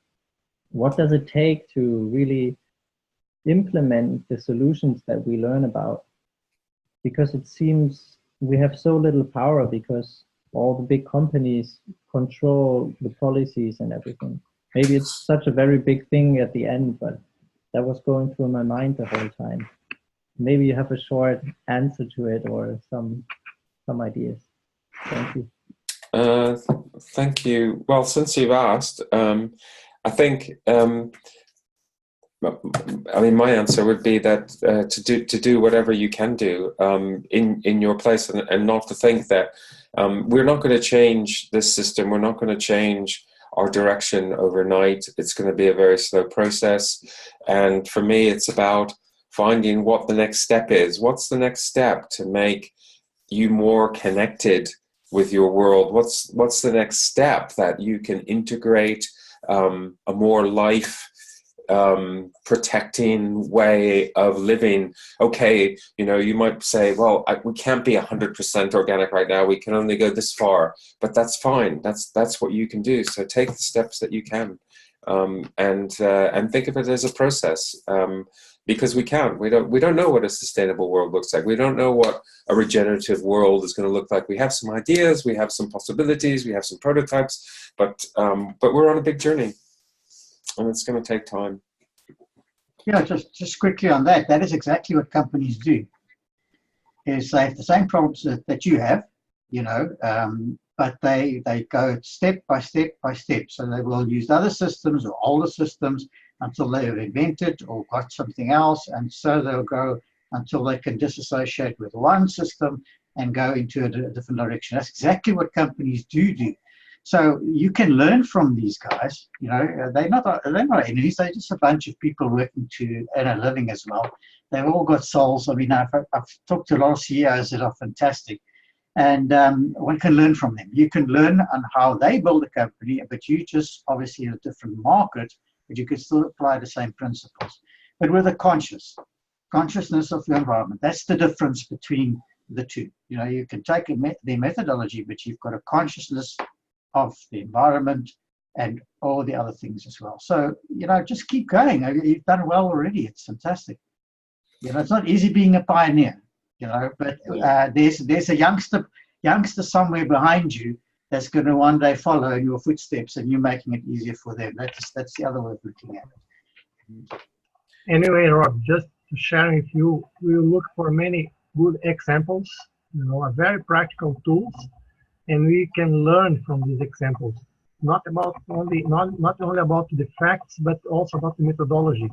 what does it take to really implement the solutions that we learn about? Because it seems we have so little power because all the big companies control the policies and everything. Maybe it's such a very big thing at the end, but that was going through my mind the whole time. Maybe you have a short answer to it or some ideas. Thank you. Thank you. Well, since you've asked, I think, I mean, my answer would be that to do whatever you can do in your place, and not to think that we're not going to change this system. We're not going to change our direction overnight. It's going to be a very slow process. And for me, it's about finding what the next step is. What's the next step to make you more connected with your world? What's the next step that you can integrate a more life protecting way of living? Okay, you know, you might say, well, we can't be 100% organic right now. We can only go this far, but that's fine. That's what you can do. So take the steps that you can, and think of it as a process. Because we can't. We don't know what a sustainable world looks like. We don't know what a regenerative world is going to look like. We have some ideas, we have some possibilities, we have some prototypes, but we're on a big journey, and it's going to take time. Yeah, just quickly on that. That is exactly what companies do. Is they have the same problems that you have, you know, but they go step by step by step. So they will use other systems or older systems until they have invented or got something else, and so they'll go until they can disassociate with one system and go into a different direction. That's exactly what companies do. So you can learn from these guys. You know, they're not enemies. They're just a bunch of people working to earn a living as well. They've all got souls. I mean, I've talked to a lot of CEOs that are fantastic, and one can learn from them. You can learn on how they build a company, but you just obviously in a different market, but you can still apply the same principles, but with a consciousness of your environment. That's the difference between the two. You know, you can take the methodology, but you've got a consciousness of the environment and all the other things as well. So, you know, just keep going. You've done well already. It's fantastic. You know, it's not easy being a pioneer, you know, but there's a youngster somewhere behind you that's going to one day follow in your footsteps, and you're making it easier for them. That's the other way of looking at it. Anyway, Rob, just sharing with you, we will look for many good examples, you know, very practical tools, and we can learn from these examples. Not only about the facts, but also about the methodology.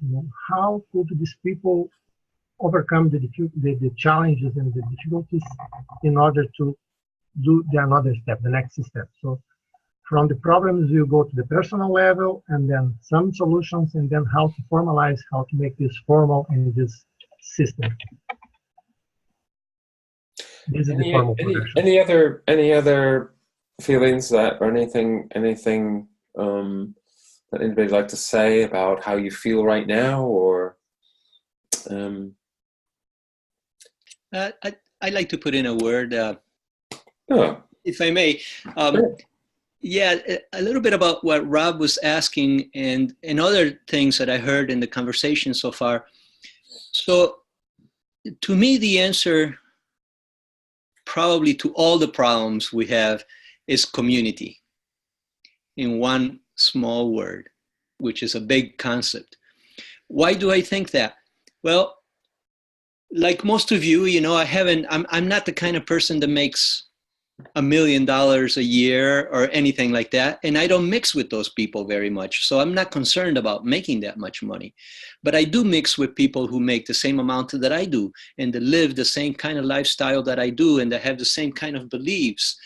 You know, how could these people overcome the challenges and the difficulties in order to do another step, the next step. So from the problems, you go to the personal level, and then some solutions, and then how to formalize, how to make this formal in this system. This is the formal progression. Any other feelings that, or anything that anybody'd like to say about how you feel right now, or? I'd like to put in a word, if I may. Sure. Yeah, a little bit about what Rob was asking, and other things that I heard in the conversation so far. So to me, the answer probably to all the problems we have is community, in one small word, which is a big concept. Why do I think that? Well, like most of you, you know, I'm not the kind of person that makes $1 million a year or anything like that. And I don't mix with those people very much. So I'm not concerned about making that much money. But I do mix with people who make the same amount that I do and that live the same kind of lifestyle that I do and that have the same kind of beliefs.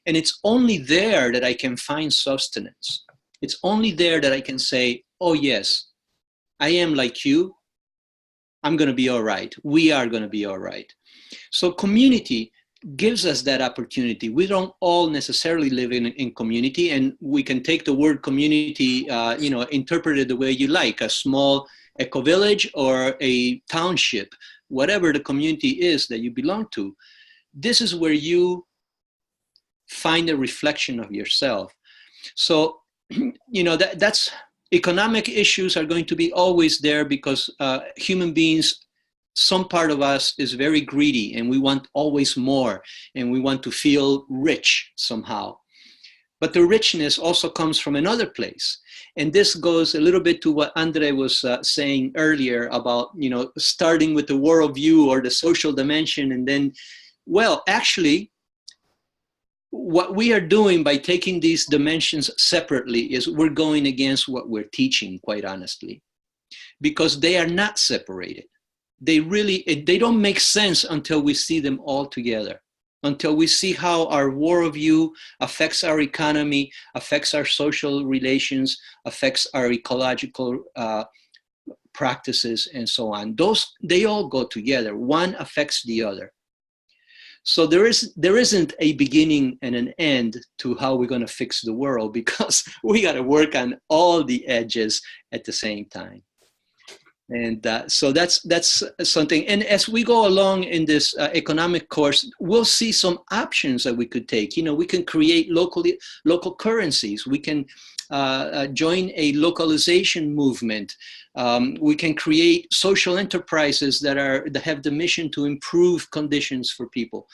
And it's only there that I can find sustenance. It's only there that I can say, oh yes, I am like you. I'm going to be all right. We are going to be all right. So community gives us that opportunity. We don't all necessarily live in community, and we can take the word community, you know, interpret it the way you like, a small eco-village or a township, whatever the community is that you belong to. This is where you find a reflection of yourself. So, you know, that's economic issues are going to be always there because human beings, some part of us is very greedy and we want always more and we want to feel rich somehow. But the richness also comes from another place. And this goes a little bit to what Andre was saying earlier about, you know, starting with the worldview or the social dimension. And then, well, actually, what we are doing by taking these dimensions separately is we're going against what we're teaching, quite honestly, because they are not separated. They don't make sense until we see them all together, until we see how our worldview affects our economy, affects our social relations, affects our ecological practices, and so on. They all go together. One affects the other. So there isn't a beginning and an end to how we're going to fix the world, because we got to work on all the edges at the same time. And so that's something. And as we go along in this economic course, we'll see some options that we could take. You know, we can create local currencies. We can join a localization movement. We can create social enterprises that have the mission to improve conditions for people.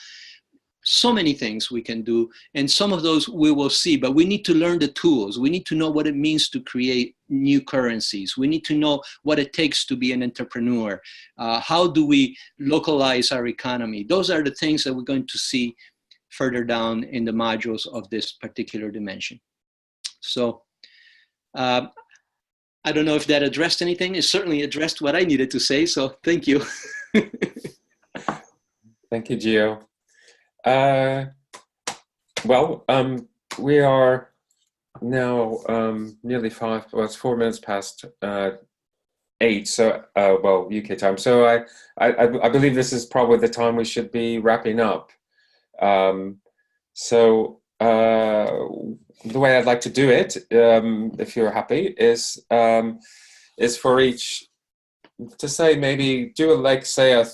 So many things we can do, and some of those we will see, but we need to learn the tools. We need to know what it means to create new currencies. We need to know what it takes to be an entrepreneur. How do we localize our economy? Those are the things that we're going to see further down in the modules of this particular dimension. So I don't know if that addressed anything. It certainly addressed what I needed to say, so thank you. Thank you, Gio. Well, we are now nearly 5, well, it's 4 minutes past 8, so, well, UK time. So I believe this is probably the time we should be wrapping up. So the way I'd like to do it, if you're happy, is for each to say, maybe do say a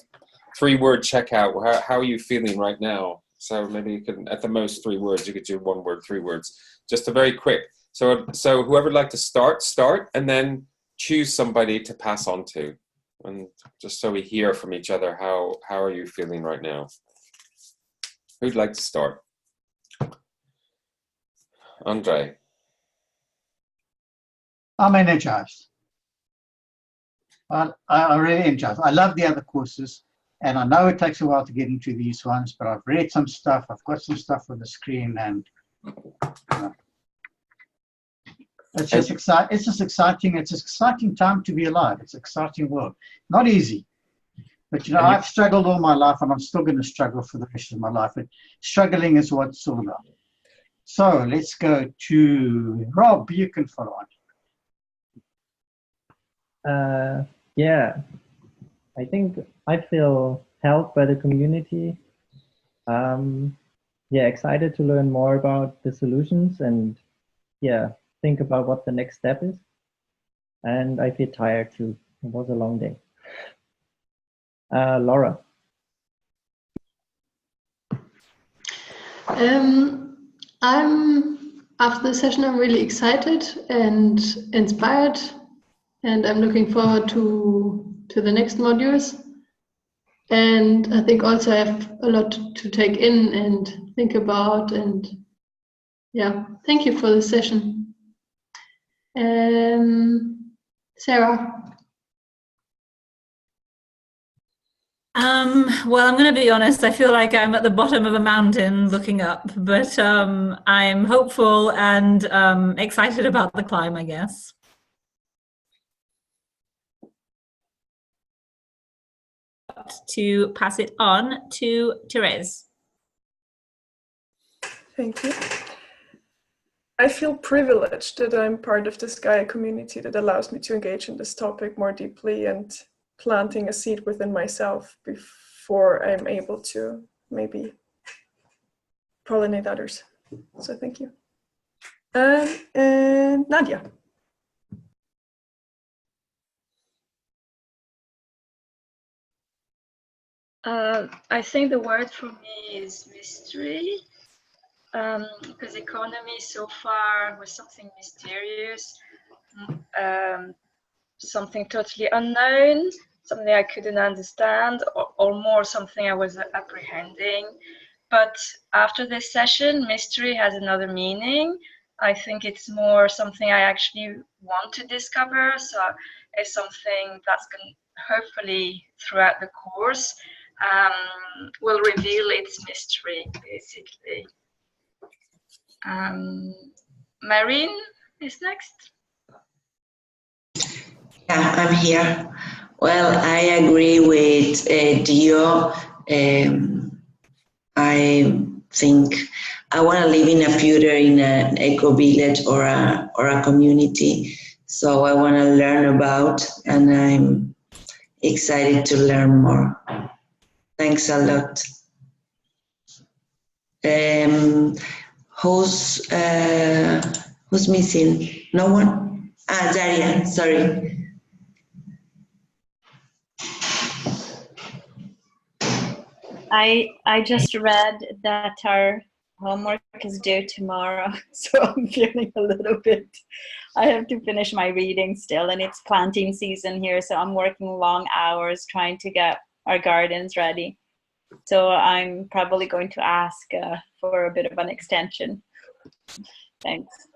3-word checkout. How are you feeling right now? So maybe you could, at the most 3 words, you could do 1 word, 3 words, just a very quick. So whoever would like to start, and then choose somebody to pass on to, and just so we hear from each other, how are you feeling right now? Who'd like to start? Andre. I'm energized. I'm really energized. I love the other courses, and I know it takes a while to get into these ones, but I've read some stuff, I've got some stuff on the screen, and it's just exciting. It's just exciting. It's an exciting time to be alive. It's an exciting world. Not easy, but you know, I've struggled all my life, and I'm still going to struggle for the rest of my life. But struggling is what it's all about. So let's go to Rob. You can follow on. Yeah, I think I feel helped by the community. Yeah, excited to learn more about the solutions, and yeah, think about what the next step is. And I feel tired too. It was a long day. Laura. After the session, I'm really excited and inspired, and I'm looking forward to the next modules. And I think also I have a lot to take in and think about. And yeah, thank you for the session. Sarah. Well, I'm going to be honest. I feel like I'm at the bottom of a mountain looking up, but I'm hopeful and excited about the climb, I guess. To pass it on to Therese. Thank you. I feel privileged that I'm part of this Gaia community that allows me to engage in this topic more deeply and planting a seed within myself before I'm able to maybe pollinate others. So thank you. And Nadia. I think the word for me is mystery, because economy so far was something mysterious, something totally unknown, something I couldn't understand, or more something I was apprehending. But after this session, mystery has another meaning. I think it's more something I actually want to discover. So it's something that's going to hopefully throughout the course will reveal its mystery, basically. Marine is next. Yeah, I'm here. Well, I agree with Dio. I think I want to live in a future in an eco village or a community. So I want to learn about, and I'm excited to learn more. Thanks a lot. Who's missing? No one? Daria, sorry. I just read that our homework is due tomorrow, so I'm feeling a little bit, I have to finish my reading still, and it's planting season here, so I'm working long hours trying to get our gardens ready. So I'm probably going to ask for a bit of an extension. Thanks.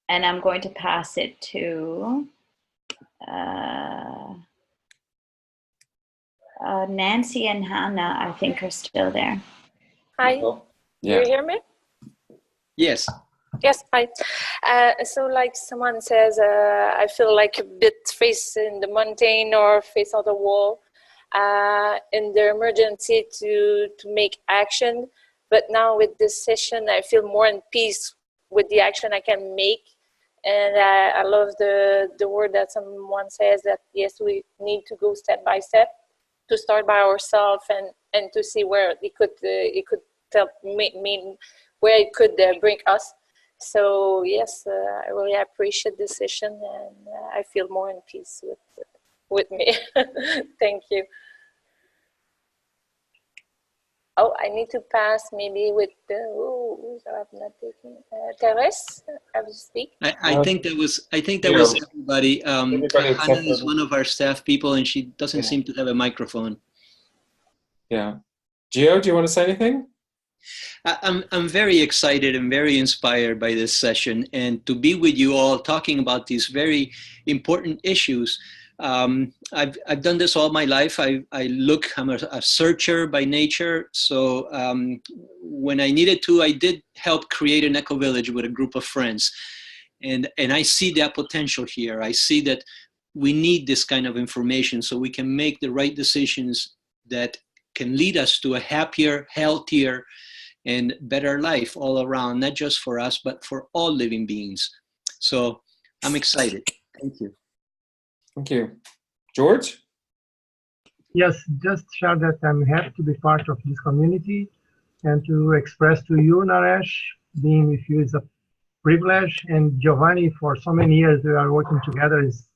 And I'm going to pass it to Nancy and Hannah, I think, are still there. Hi, Yeah. you hear me? Yes. Yes, hi. So like someone says, I feel like a bit face in the mountain or face on the wall in the emergency to make action. But now with this session, I feel more in peace with the action I can make. And I love the word that someone says that, yes, we need to go step by step to start by ourselves and to see where it could tell me where it could bring us. So yes, I really appreciate this session, and I feel more in peace with me. Thank you. Oh, I need to pass maybe with the I'm not taking Therese. Have you speak? I think that was everybody. Hannah is one of our staff people, and she doesn't seem to have a microphone. Yeah, Gio, do you want to say anything? I'm very excited and very inspired by this session, and to be with you all talking about these very important issues. I've done this all my life. I'm a searcher by nature. So when I needed to, I did help create an eco village with a group of friends, and I see that potential here. I see that we need this kind of information so we can make the right decisions that can lead us to a happier, healthier, and better life all around, not just for us, but for all living beings. So I'm excited. Thank you. Thank you. George? Yes, just share that I'm happy to be part of this community and to express to you, Naresh, being with you is a privilege. And Giovanni, for so many years we are working together is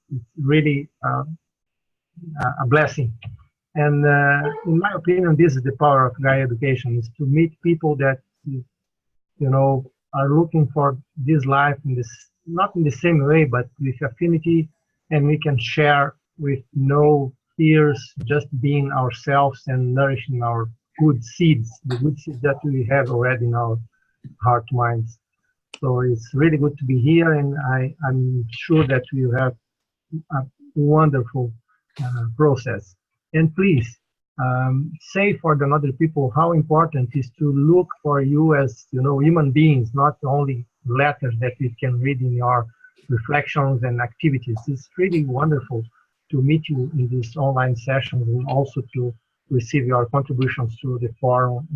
really a blessing. And in my opinion, this is the power of Gaia education, is to meet people that, are looking for this life in this, not in the same way, but with affinity, and we can share with no fears, just being ourselves and nourishing our good seeds, the good seeds that we have already in our heart minds. So it's really good to be here, and I'm sure that we have a wonderful process. And please say for the other people how important it is to look for you as human beings, not only letters that we can read in your reflections and activities. It's really wonderful to meet you in these online sessions and also to receive your contributions to the forum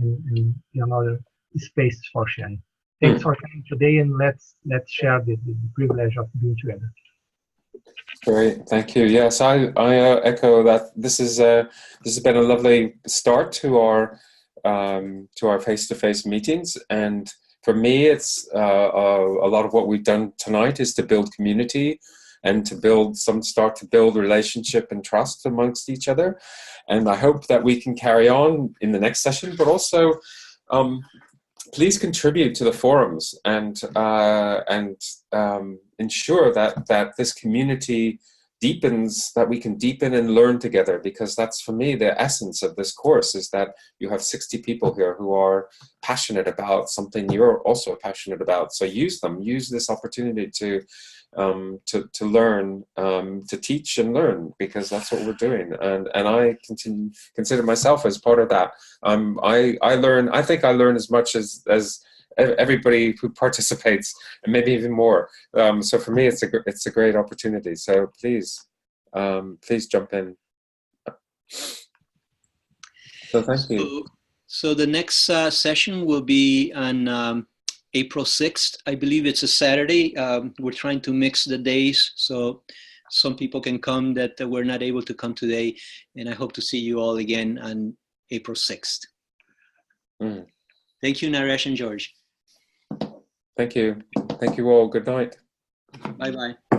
and other spaces for sharing. Thanks for coming today, and let's share the privilege of being together. Great, thank you. Yes, I echo that. This has been a lovely start to our face-to-face meetings, and for me, it's a lot of what we've done tonight is to build community and to start to build relationship and trust amongst each other. And I hope that we can carry on in the next session, but also please contribute to the forums and ensure that this community deepens, that we can deepen and learn together, because that's, for me, the essence of this course, is that you have 60 people here who are passionate about something you're also passionate about. So use this opportunity to learn, to teach and learn, because that's what we're doing. And I consider myself as part of that. I think I learn as much as everybody who participates, and maybe even more. So for me, it's a great opportunity. So please jump in. So thank you. So the next session will be on April 6th. I believe it's a Saturday. We're trying to mix the days, so some people can come that were not able to come today. And I hope to see you all again on April 6th. Thank you, Naresh and George. Thank you. Thank you all. Good night. Bye-bye.